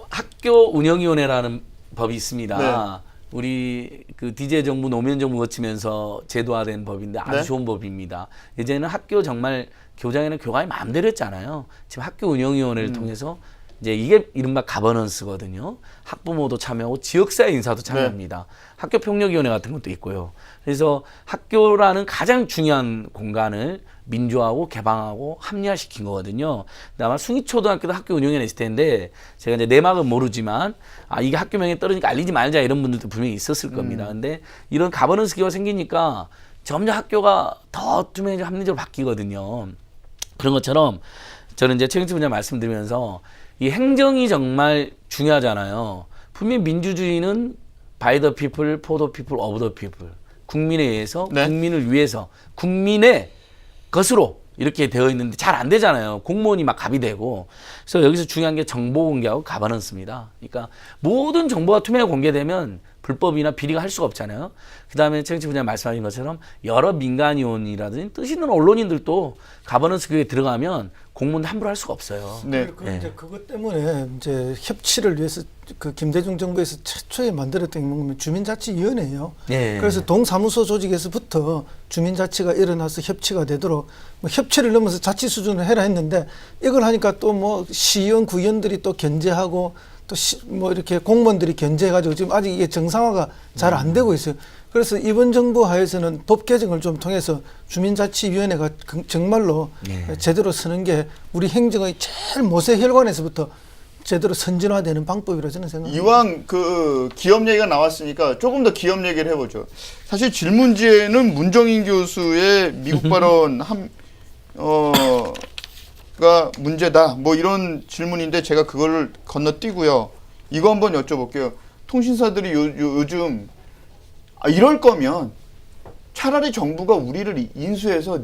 학교 운영위원회라는 법이 있습니다. 네. 우리 그 DJ 정부, 노무현 정부 거치면서 제도화된 법인데 아주 네. 좋은 법입니다. 예전에는 학교 정말 교장에는 교감이 마음대로 했잖아요. 지금 학교 운영위원회를 통해서 이제 이게 이른바 가버넌스거든요. 학부모도 참여하고 지역사회 인사도 참여합니다. 학교평력위원회 같은 것도 있고요. 그래서 학교라는 가장 중요한 공간을 민주화하고 개방하고 합리화시킨 거거든요. 근데 아마 숭이초등학교도 학교 운영위원회 있을 텐데 제가 이제 내막은 모르지만 이게 학교명에 떨어지니까 알리지 말자 이런 분들도 분명히 있었을 겁니다. 근데 이런 가버넌스 기구가 생기니까 점점 학교가 더 투명해지고 합리적으로 바뀌거든요. 그런 것처럼 저는 이제 최영철 부장 말씀드리면서 이 행정이 정말 중요하잖아요. 분명히 민주주의는 by the people, for the people, of the people. 국민에 의해서, 네. 국민을 위해서, 국민의 것으로 이렇게 되어 있는데 잘 안 되잖아요. 공무원이 막 갑이 되고. 그래서 여기서 중요한 게 정보 공개하고 가버넌스입니다. 그러니까 모든 정보가 투명하게 공개되면 불법이나 비리가 할 수가 없잖아요. 그 다음에 최영철 부장님 말씀하신 것처럼 여러 민간위원이라든지 뜻 있는 언론인들도 가버넌스 그게 들어가면 공무원 함부로 할 수가 없어요. 네. 이제 그것 때문에 이제 협치를 위해서 그 김대중 정부에서 최초에 만들었던 게 뭐냐면 주민자치위원회예요. 네. 그래서 동사무소 조직에서부터 주민자치가 일어나서 협치가 되도록 뭐 협치를 넘어서 자치 수준을 해라 했는데 이걸 하니까 또 뭐 시의원, 구의원들이 또 견제하고 또 뭐 이렇게 공무원들이 견제해가지고 지금 아직 이게 정상화가 잘 안 되고 있어요. 그래서 이번 정부 하에서는 법 개정을 좀 통해서 주민자치위원회가 정말로 제대로 서는 게 우리 행정의 제일 모세 혈관에서부터 제대로 선진화되는 방법이라고 저는 생각합니다. 이왕 그 기업 얘기가 나왔으니까 조금 더 기업 얘기를 해보죠. 사실 질문지에는 문정인 교수의 미국 발언 가 문제다. 뭐 이런 질문인데 제가 그거를 건너뛰고요. 이거 한번 여쭤볼게요. 통신사들이 요즘 이럴 거면 차라리 정부가 우리를 인수해서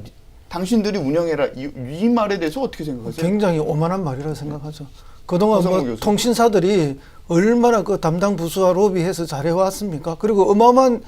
당신들이 운영해라. 이 말에 대해서 어떻게 생각하세요? 굉장히 오만한 말이라고 생각하죠. 그동안 허성무 뭐 교수. 통신사들이 얼마나 그 담당 부수와 로비해서 잘해왔습니까? 그리고 어마어마한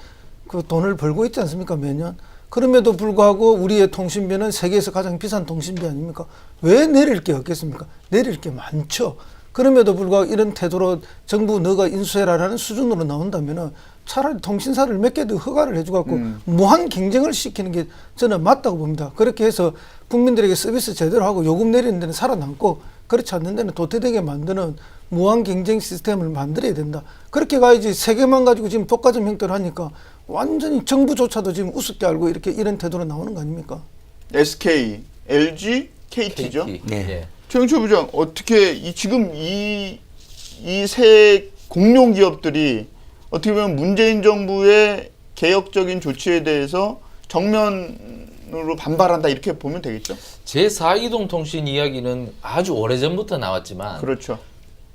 그 돈을 벌고 있지 않습니까, 매년? 그럼에도 불구하고 우리의 통신비는 세계에서 가장 비싼 통신비 아닙니까? 왜 내릴 게 없겠습니까? 내릴 게 많죠. 그럼에도 불구하고 이런 태도로 정부 너가 인수해라라는 수준으로 나온다면은 차라리 통신사를 몇 개 더 허가를 해줘갖고 무한 경쟁을 시키는 게 저는 맞다고 봅니다. 그렇게 해서 국민들에게 서비스 제대로 하고 요금 내리는 데는 살아남고 그렇지 않는 데는 도태되게 만드는 무한 경쟁 시스템을 만들어야 된다. 그렇게 가야지 세 개만 가지고 지금 독과점 형태로 하니까 완전히 정부조차도 지금 우습게 알고 이렇게 이런 태도로 나오는 거 아닙니까? SK, LG, KT죠. KT. 네. 예. 최영철 부장 어떻게 지금 이 세 공룡 기업들이 어떻게 보면 문재인 정부의 개혁적인 조치에 대해서 정면으로 반발한다 이렇게 보면 되겠죠? 제4이동통신 이야기는 아주 오래전부터 나왔지만 그렇죠.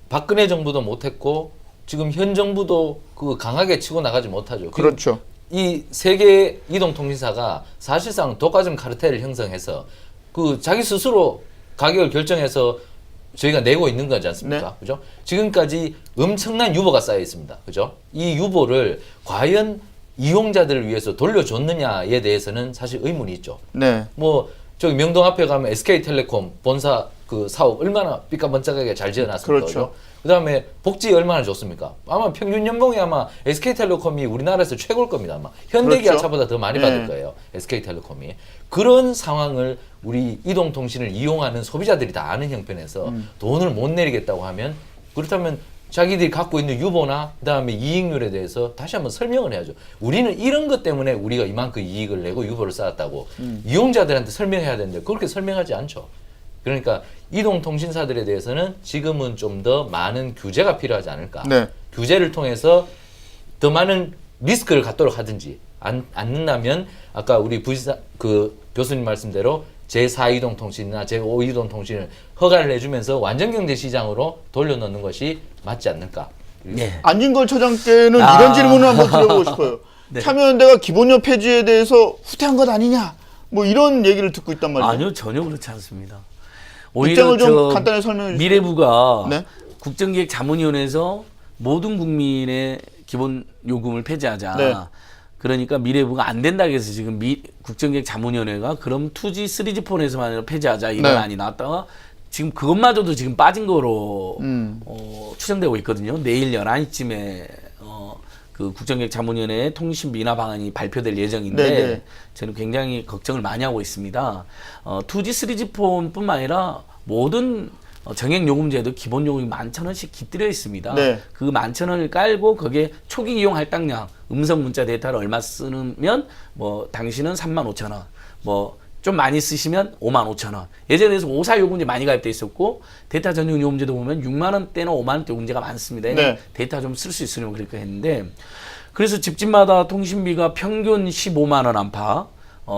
박근혜 정부도 못했고 지금 현 정부도 그 강하게 치고 나가지 못하죠. 그렇죠. 이 세계 이동통신사가 사실상 독과점 카르텔을 형성해서 그 자기 스스로 가격을 결정해서 저희가 내고 있는 거지 않습니까? 네. 그죠? 지금까지 엄청난 유보가 쌓여 있습니다. 그죠? 이 유보를 과연 이용자들을 위해서 돌려줬느냐에 대해서는 사실 의문이 있죠. 네. 뭐 저기 명동 앞에 가면 SK텔레콤 본사 그 사업 얼마나 삐까번쩍하게 잘 지어놨습니까? 그렇죠. 그다음에 복지 얼마나 좋습니까? 아마 평균 연봉이 아마 SK텔레콤이 우리나라에서 최고일 겁니다. 아마 현대기아차보다 더 많이 받을 네. 거예요. SK텔레콤이. 그런 상황을 우리 이동통신을 이용하는 소비자들이 다 아는 형편에서 돈을 못 내리겠다고 하면 그렇다면 자기들이 갖고 있는 유보나 그다음에 이익률에 대해서 다시 한번 설명을 해야죠. 우리는 이런 것 때문에 우리가 이만큼 이익을 내고 유보를 쌓았다고 이용자들한테 설명해야 되는데 그렇게 설명하지 않죠. 그러니까 이동통신사들에 대해서는 지금은 좀 더 많은 규제가 필요하지 않을까. 네. 규제를 통해서 더 많은 리스크를 갖도록 하든지 않는다면 아까 우리 그 교수님 말씀대로 제4이동통신이나 제5이동통신을 허가를 해주면서 완전경제시장으로 돌려놓는 것이 맞지 않을까. 네. 안진걸 처장께는 이런 질문을 한번 드려보고 싶어요. 네. 참여연대가 기본료 폐지에 대해서 후퇴한 것 아니냐? 뭐 이런 얘기를 듣고 있단 말이죠. 아니요, 전혀 그렇지 않습니다. 입장을 좀 간단히 설명해 주시죠. 미래부가 네. 국정기획자문위원회에서 모든 국민의 기본 요금을 폐지하자. 네. 그러니까 미래부가 안 된다고 해서 지금 국정기획자문위원회가 그럼 2G, 3G 폰에서만 폐지하자 이런 네. 안이 나왔다가 지금 그것마저도 지금 빠진 거로 추정되고 있거든요. 내일 11시쯤에 그 국정기획자문위원회의 통신비 인하 방안이 발표될 예정인데 네네. 저는 굉장히 걱정을 많이 하고 있습니다. 2G, 3G 폰뿐만 아니라 모든 정액요금제도 기본 요금이 11,000원씩 깃들여 있습니다. 네. 그 11,000원을 깔고 거기에 초기 이용 할당량, 음성 문자 데이터를 얼마 쓰면 뭐 당신은 35,000원, 뭐 좀 많이 쓰시면 55,000원. 예전에서 5사 요금제 많이 가입돼 있었고 데이터 전용 요금제도 보면 6만 원대나 5만 원대 요금제가 많습니다. 네. 데이터 좀 쓸 수 있으려면 그렇게 했는데 그래서 집집마다 통신비가 평균 15만 원 안팎,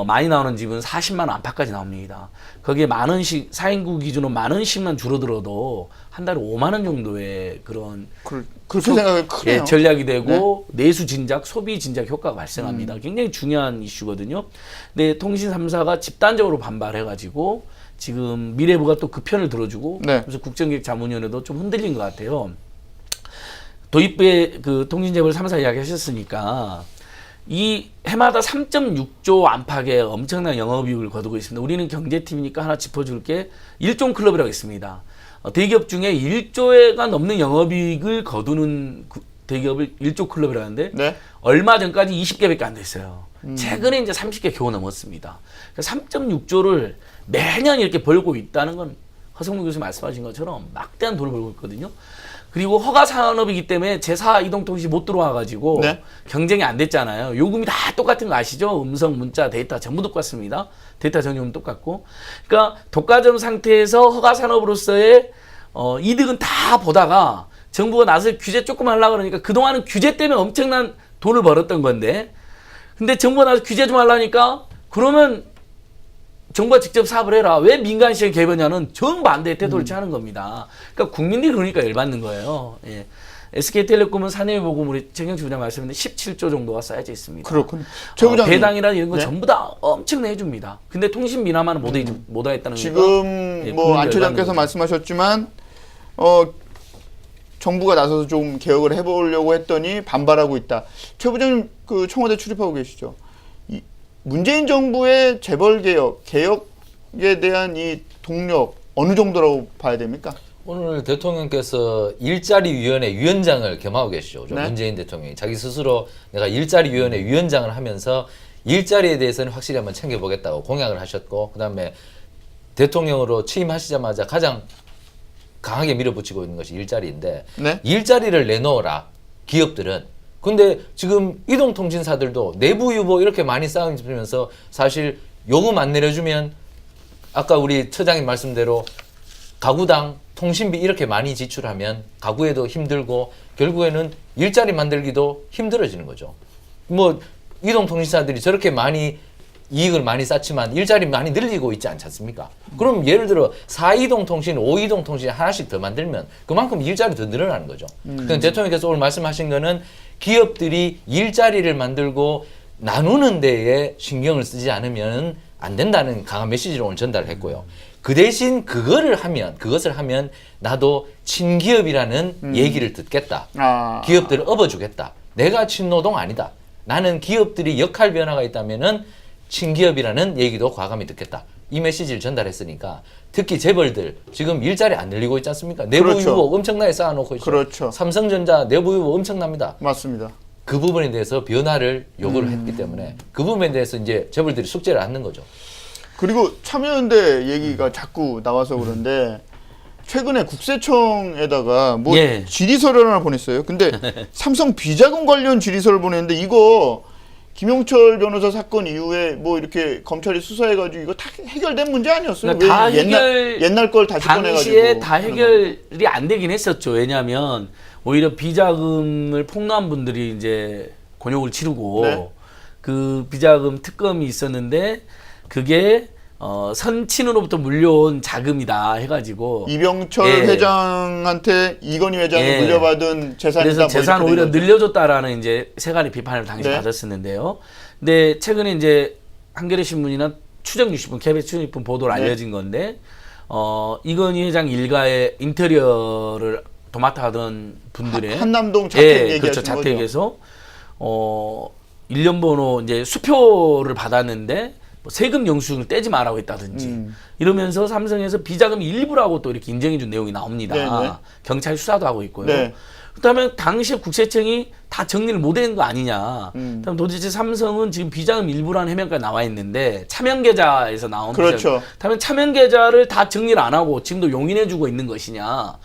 많이 나오는 집은 40만 원 안팎까지 나옵니다. 거기에 만 원씩 4인구 기준으로 만 원씩만 줄어들어도 한 달에 5만 원 정도의 그런 그렇게 생각하면 크네요. 예, 전략이 되고 내수 진작, 소비 진작 효과가 발생합니다. 굉장히 중요한 이슈거든요. 근데 통신 3사가 집단적으로 반발해가지고 지금 미래부가 또 그 편을 들어주고 네. 그래서 국정기획자문위원회도 좀 흔들린 것 같아요. 도입부의 그 통신재벌 3사 이야기하셨으니까 이 해마다 3.6조 안팎의 엄청난 영업이익을 거두고 있습니다. 우리는 경제팀이니까 하나 짚어줄 게 1종 클럽이라고 있습니다. 대기업 중에 1조가 넘는 영업이익을 거두는 대기업을 1조 클럽이라고 하는데 네. 얼마 전까지 20개밖에 안 됐어요. 최근에 이제 30개 겨우 넘었습니다. 3.6조를 매년 이렇게 벌고 있다는 건 허성무 교수님 말씀하신 것처럼 막대한 돈을 벌고 있거든요. 그리고 허가 산업이기 때문에 제4 이동통신이 못 들어와가지고 네. 경쟁이 안 됐잖아요. 요금이 다 똑같은 거 아시죠? 음성, 문자, 데이터 전부 똑같습니다. 데이터 전용은 똑같고. 그러니까 독과점 상태에서 허가 산업으로서의 이득은 다 보다가 정부가 나서 규제 조금 하려고 그러니까 그동안은 규제 때문에 엄청난 돈을 벌었던 건데 근데 정부가 나서 규제 좀 하려니까 그러면 정부가 직접 사업을 해라. 왜 민간 시장 개발하냐는 정반대의 태도를 취하는 겁니다. 그러니까 국민들이 그러니까 열받는 거예요. 예. SK텔레콤은 사내보금 우리 최경주 부장 말씀했는데 17조 정도가 쌓여져 있습니다. 그렇군요. 최 부장님. 배당이나 이런 거 네. 전부 다 엄청나게 해줍니다. 근데 통신 미나마는 못 했다는 지금 예, 뭐 국민들 안 처장께서 열받는 거죠. 말씀하셨지만 정부가 나서서 좀 개혁을 해보려고 했더니 반발하고 있다. 최 부장님 그 청와대 출입하고 계시죠. 이 문재인 정부의 재벌 개혁에 대한 이 동력 어느 정도라고 봐야 됩니까? 오늘 대통령께서 일자리위원회 위원장을 겸하고 계시죠. 네. 문재인 대통령이 자기 스스로 내가 일자리위원회 위원장을 하면서 일자리에 대해서는 확실히 한번 챙겨보겠다고 공약을 하셨고, 그다음에 대통령으로 취임하시자마자 가장 강하게 밀어붙이고 있는 것이 일자리인데, 네. 일자리를 내놓으라 기업들은. 근데 지금 이동통신사들도 내부 유보 이렇게 많이 쌓으면서 사실 요금 안 내려주면 아까 우리 처장님 말씀대로 가구당 통신비 이렇게 많이 지출하면 가구에도 힘들고 결국에는 일자리 만들기도 힘들어지는 거죠. 뭐 이동통신사들이 저렇게 많이 이익을 많이 쌓지만 일자리 많이 늘리고 있지 않지 않습니까? 그럼 예를 들어 4이동통신, 5이동통신 하나씩 더 만들면 그만큼 일자리 더 늘어나는 거죠. 그럼 대통령께서 오늘 말씀하신 거는 기업들이 일자리를 만들고 나누는 데에 신경을 쓰지 않으면 안 된다는 강한 메시지를 오늘 전달을 했고요. 그 대신 그것을 하면 나도 친기업이라는 얘기를 듣겠다. 기업들을 업어주겠다. 내가 친노동 아니다. 나는 기업들이 역할 변화가 있다면은 친기업이라는 얘기도 과감히 듣겠다. 이 메시지를 전달했으니까 특히 재벌들 지금 일자리 안 늘리고 있지 않습니까? 내부 그렇죠. 유보 엄청나게 쌓아놓고 있죠. 그렇죠. 삼성전자 내부 유보 엄청납니다. 맞습니다. 그 부분에 대해서 변화를 요구를 했기 때문에 그 부분에 대해서 이제 재벌들이 숙제를 하는 거죠. 그리고 참여연대 얘기가 자꾸 나와서 그런데 최근에 국세청에다가 뭐 예. 질의서를 하나 보냈어요. 근데 삼성 비자금 관련 질의서를 보냈는데 이거 김용철 변호사 사건 이후에 뭐 이렇게 검찰이 수사해가지고 이거 다 해결된 문제 아니었어요? 그러니까 왜 다 옛날 걸 다시 꺼내가지고 당시에 다 해결이 안 되긴 했었죠. 왜냐하면 오히려 비자금을 폭로한 분들이 이제 곤욕을 치르고 네. 그 비자금 특검이 있었는데 그게 선친으로부터 물려온 자금이다 해가지고 이병철 예. 회장한테 이건희 회장이 예. 물려받은 재산이다. 그래서 뭐 재산 이렇게 오히려 된 거죠. 늘려줬다라는 이제 세간의 비판을 당시 네. 받았었는데요. 근데 최근에 이제 한겨레 신문이나 추정 60분, KBS 추정 60분 보도로 네. 알려진 건데 이건희 회장 일가의 인테리어를 도맡아 하던 분들의 한남동 자택 얘기하신 그렇죠. 거죠. 자택에서 1년 번호 이제 수표를 받았는데 뭐 세금 영수증을 떼지 말라고 했다든지 이러면서 삼성에서 비자금 일부라고 또 이렇게 인정해준 내용이 나옵니다. 네네. 경찰 수사도 하고 있고요. 네. 그렇다면 당시 국세청이 다 정리를 못한 거 아니냐. 그럼 도대체 삼성은 지금 비자금 일부라는 해명까지 나와 있는데 차명계좌에서 나온 그렇죠. 그렇다면 차명계좌를 다 정리를 안 하고 지금도 용인해주고 있는 것이냐.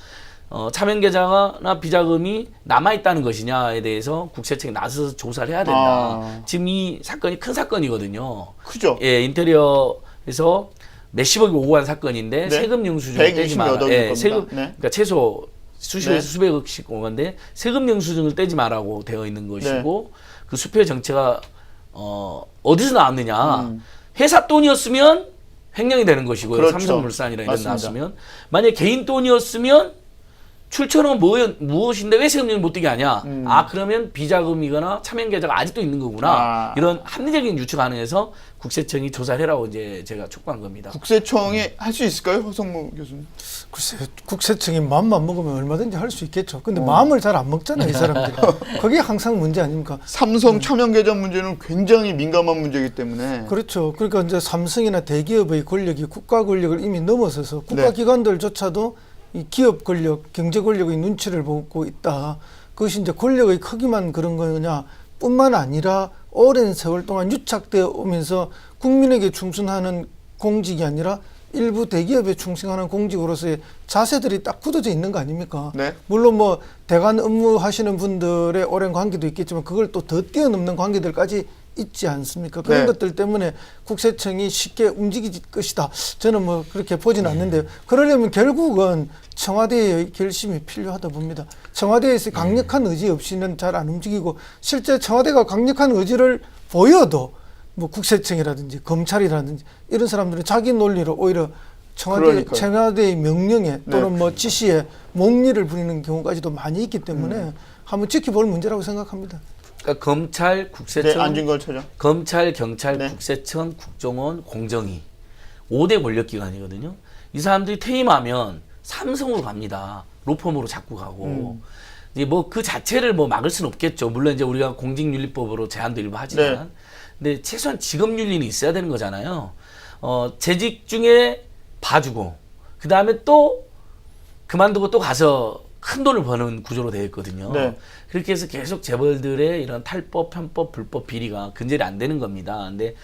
차명계좌나 비자금이 남아있다는 것이냐에 대해서 국세청이 나서서 조사를 해야 된다. 지금 이 사건이 큰 사건이거든요. 크죠. 예, 인테리어에서 몇십억이 오고 간 사건인데 네. 세금 영수증을 떼지 마라. 128억 예, 겁니다. 세금 네. 그러니까 최소 수십에서 네. 수백억씩 온 건데 세금 영수증을 떼지 마라고 되어 있는 것이고 그 수표 정체가 어디서 나왔느냐? 회사 돈이었으면 횡령이 되는 것이고요. 그렇죠. 삼성물산이나 이런 맞습니다. 나왔으면 만약 개인 돈이었으면 출처는 무엇인데 왜 세금을 못 떼게 하냐? 그러면 비자금이거나 차명계좌가 아직도 있는 거구나. 이런 합리적인 유추 가능해서 국세청이 조사를 해라고 이제 제가 촉구한 겁니다. 국세청이 할 수 있을까요, 허성무 교수님? 글쎄 국세청이 마음만 먹으면 얼마든지 할 수 있겠죠. 근데 마음을 잘 안 먹잖아요, 이 사람들이. 그게 항상 문제 아닙니까? 삼성 차명계좌 문제는 굉장히 민감한 문제이기 때문에 그렇죠. 그러니까 이제 삼성이나 대기업의 권력이 국가 권력을 이미 넘어서서 네. 국가기관들조차도 이 기업 권력, 경제 권력의 눈치를 보고 있다. 그것이 이제 권력의 크기만 그런 거냐 뿐만 아니라 오랜 세월 동안 유착되어 오면서 국민에게 충성하는 공직이 아니라 일부 대기업에 충성하는 공직으로서의 자세들이 딱 굳어져 있는 거 아닙니까? 네. 물론 뭐 대관 업무하시는 분들의 오랜 관계도 있겠지만 그걸 또 더 뛰어넘는 관계들까지 있지 않습니까? 그런 네. 것들 때문에 국세청이 쉽게 움직일 것이다. 저는 뭐 그렇게 보지는 않는데요. 그러려면 결국은 청와대의 결심이 필요하다 봅니다. 청와대에서 강력한 의지 없이는 잘 안 움직이고 실제 청와대가 강력한 의지를 보여도 뭐 국세청이라든지 검찰이라든지 이런 사람들은 자기 논리로 오히려 청와대의 명령에 또는 뭐 지시에 몽리를 부리는 경우까지도 많이 있기 때문에 한번 지켜볼 문제라고 생각합니다. 그러니까 검찰, 국세청, 네, 안진걸 처장. 검찰, 경찰, 네. 국세청, 국정원, 공정위 5대 권력기관이거든요. 이 사람들이 퇴임하면 삼성으로 갑니다. 로펌으로 자꾸 가고. 이제 뭐 그 자체를 뭐 막을 수는 없겠죠. 물론 이제 우리가 공직윤리법으로 제한도 일부 하지만. 네. 근데 최소한 직업윤리는 있어야 되는 거잖아요. 재직 중에 봐주고, 그 다음에 또 그만두고 또 가서 큰 돈을 버는 구조로 되어 있거든요. 네. 그렇게 해서 계속 재벌들의 이런 탈법, 편법, 불법 비리가 근절이 안 되는 겁니다. 근데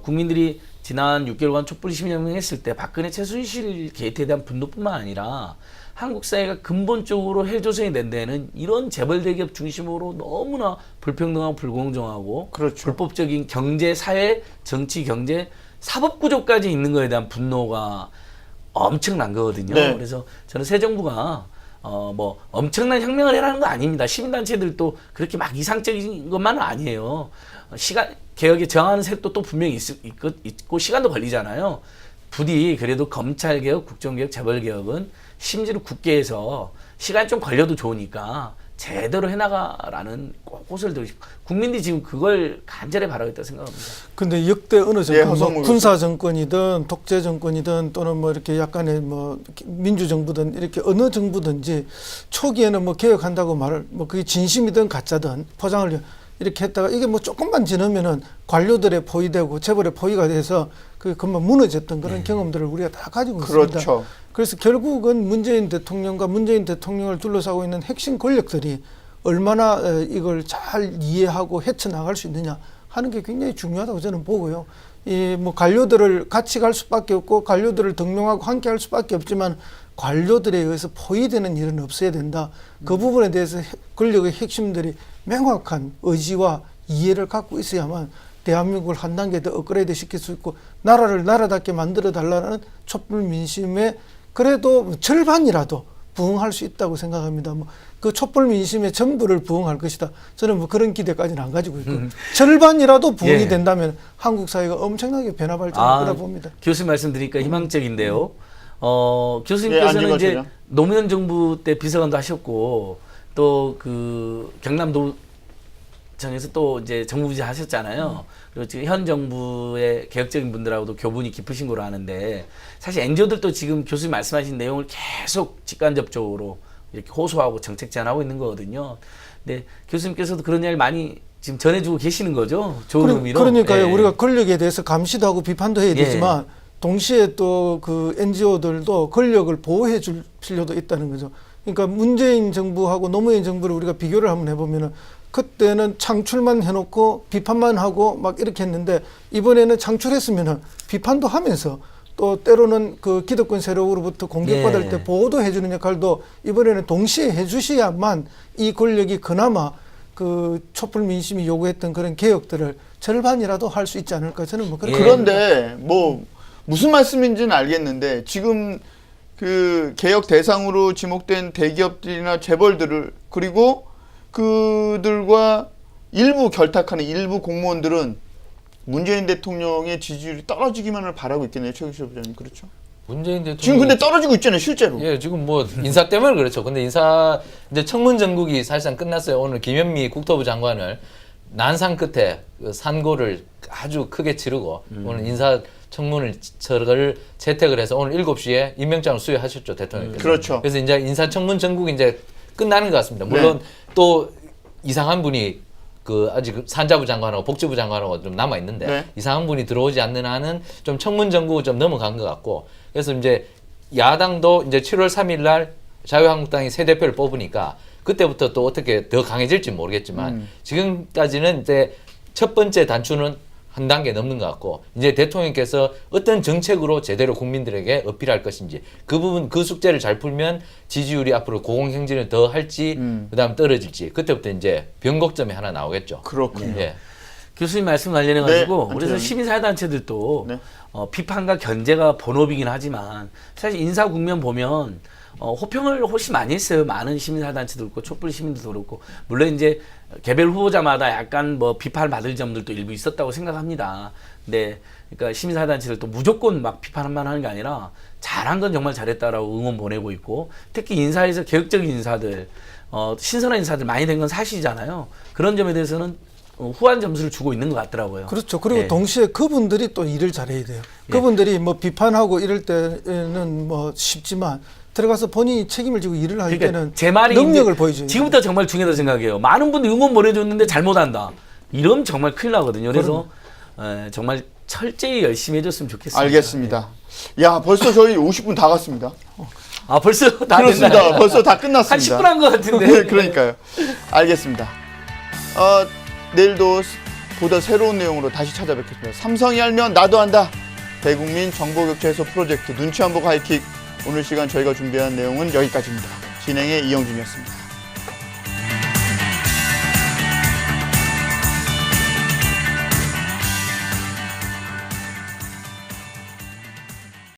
국민들이 지난 6개월간 촛불 시민혁명했을 때 박근혜 최순실 게이트에 대한 분노뿐만 아니라 한국 사회가 근본적으로 헬조선이 된 데는 이런 재벌 대기업 중심으로 너무나 불평등하고 불공정하고 그렇죠. 불법적인 경제, 사회, 정치, 경제, 사법 구조까지 있는 거에 대한 분노가 엄청난 거거든요. 네. 그래서 저는 새 정부가 뭐 엄청난 혁명을 해라는 거 아닙니다. 시민단체들도 그렇게 막 이상적인 것만은 아니에요. 개혁에 저항하는 색도 또 분명히 있고 시간도 걸리잖아요. 부디 그래도 검찰개혁, 국정개혁, 재벌개혁은 심지어 국회에서 시간이 좀 걸려도 좋으니까 제대로 해나가라는 꽃을 들고 싶고 국민들이 지금 그걸 간절히 바라고 있다고 생각합니다. 근데 역대 어느 예, 정권, 허성무 군사 정권이든 독재 정권이든 또는 뭐 이렇게 약간의 뭐 민주 정부든 이렇게 어느 정부든지 초기에는 뭐 개혁한다고 말을 뭐 그게 진심이든 가짜든 포장을 이렇게 했다가 이게 뭐 조금만 지나면은 관료들의 포위되고 재벌의 포위가 돼서 그 금방 무너졌던 그런 경험들을 우리가 다 가지고 있습니다. 그렇죠. 그래서 결국은 문재인 대통령과 문재인 대통령을 둘러싸고 있는 핵심 권력들이 얼마나 이걸 잘 이해하고 헤쳐나갈 수 있느냐 하는 게 굉장히 중요하다고 저는 보고요. 이 뭐 관료들을 같이 갈 수밖에 없고 관료들을 등용하고 함께 할 수밖에 없지만 관료들에 의해서 포위되는 일은 없어야 된다. 그 부분에 대해서 권력의 핵심들이 명확한 의지와 이해를 갖고 있어야만 대한민국을 한 단계 더 업그레이드 시킬 수 있고 나라를 나라답게 만들어 달라는 촛불 민심에 그래도 절반이라도 부응할 수 있다고 생각합니다. 뭐 그 촛불 민심의 전부를 부응할 것이다. 저는 뭐 그런 기대까지는 안 가지고 있고 절반이라도 부응이 예. 된다면 한국 사회가 엄청나게 변화 발전할 거라 봅니다. 교수님 말씀드리니까 희망적인데요. 예, 교수님께서는 안진걸 이제 소장. 노무현 정부 때 비서관도 하셨고 또 그 경남도청에서 또 이제 정부부지 하셨잖아요. 그리고 지금 현 정부의 개혁적인 분들하고도 교분이 깊으신 거로 아는데 사실 NGO들도 지금 교수님 말씀하신 내용을 계속 직간접적으로 이렇게 호소하고 정책 제안하고 있는 거거든요. 근데 교수님께서도 그런 이야기를 많이 지금 전해주고 계시는 거죠. 좋은 의미로. 그러니까요. 예. 우리가 권력에 대해서 감시도 하고 비판도 해야 예. 되지만 동시에 또 그 NGO들도 권력을 보호해 줄 필요도 있다는 거죠. 그러니까 문재인 정부하고 노무현 정부를 우리가 비교를 한번 해보면은 그때는 창출만 해놓고 비판만 하고 막 이렇게 했는데 이번에는 창출했으면은 비판도 하면서 또 때로는 그 기득권 세력으로부터 공격받을 예. 때 보호도 해주는 역할도 이번에는 동시에 해주셔야만 이 권력이 그나마 그 촛불 민심이 요구했던 그런 개혁들을 절반이라도 할 수 있지 않을까 저는 뭐 그렇게 그런데 뭐 무슨 말씀인지는 알겠는데 지금 그 개혁 대상으로 지목된 대기업들이나 재벌들을 그리고 그들과 일부 결탁하는 일부 공무원들은 문재인 대통령의 지지율이 떨어지기만을 바라고 있겠네요. 최규실 부장님. 그렇죠? 문재인 대통령 지금 근데 떨어지고 있잖아요. 실제로. 예, 지금 뭐 인사 때문에 그렇죠. 근데 이제 청문 전국이 사실상 끝났어요. 오늘 김현미 국토부 장관을 난상 끝에 그 산고를 아주 크게 치르고 오늘 인사 청문을 채택을 해서 오늘 7시에 임명장을 수여하셨죠, 대통령께서. 그렇죠. 그래서 이제 인사 청문 전국이 이제 끝나는 것 같습니다. 물론 또 이상한 분이 그 아직 산자부 장관하고 복지부 장관하고 좀 남아 있는데 네. 이상한 분이 들어오지 않는 한은 좀 청문 전국을 좀 넘어간 것 같고 그래서 이제 야당도 이제 7월 3일 날 자유한국당이 새 대표를 뽑으니까 그때부터 또 어떻게 더 강해질지 모르겠지만 지금까지는 이제 첫 번째 단추는 한 단계 넘는 것 같고 이제 대통령께서 어떤 정책으로 제대로 국민들에게 어필할 것인지 그 부분 그 숙제를 잘 풀면 지지율이 앞으로 고공행진을 더 할지 그다음 떨어질지 그때부터 이제 변곡점이 하나 나오겠죠. 그렇군요. 예. 교수님 말씀 관련해 가지고 네, 그래서 안철수 시민사회단체들도 네. 비판과 견제가 본업이긴 하지만 사실 인사 국면 보면 호평을 훨씬 많이 했어요. 많은 시민사회단체도 그렇고 촛불 시민들도 그렇고 물론 이제 개별 후보자마다 약간 뭐 비판을 받을 점들도 일부 있었다고 생각합니다. 근데 그러니까 시민사회단체들 또 무조건 막 비판만 하는 게 아니라 잘한 건 정말 잘했다라고 응원 보내고 있고 특히 인사에서 개혁적인 인사들 신선한 인사들 많이 된 건 사실이잖아요. 그런 점에 대해서는 후한 점수를 주고 있는 것 같더라고요. 그렇죠. 그리고 예. 동시에 그분들이 또 일을 잘해야 돼요. 그분들이 뭐 비판하고 이럴 때는 뭐 쉽지만 들어가서 본인이 책임을 지고 일을 할 그러니까 때는 제 말이 능력을 이제 보여줘요. 지금부터 정말 중요하다고 생각해요. 많은 분들이 응원 보내줬는데 잘못한다. 이러면 정말 큰일 나거든요. 그래서 정말 철저히 열심히 해줬으면 좋겠습니다. 알겠습니다. 야, 벌써 저희 50분 다 갔습니다. 아 벌써 다 그렇습니다. 됐나요? 벌써 다 한 끝났습니다. 10분 한 것 같은데. 네, 그러니까요. 알겠습니다. 내일도 보다 새로운 내용으로 다시 찾아뵙겠습니다. 삼성이 알면 나도 안다. 대국민 정보격차 해소 프로젝트 눈치 안 보고 하이킥. 오늘 시간 저희가 준비한 내용은 여기까지입니다. 진행의 이영준이었습니다.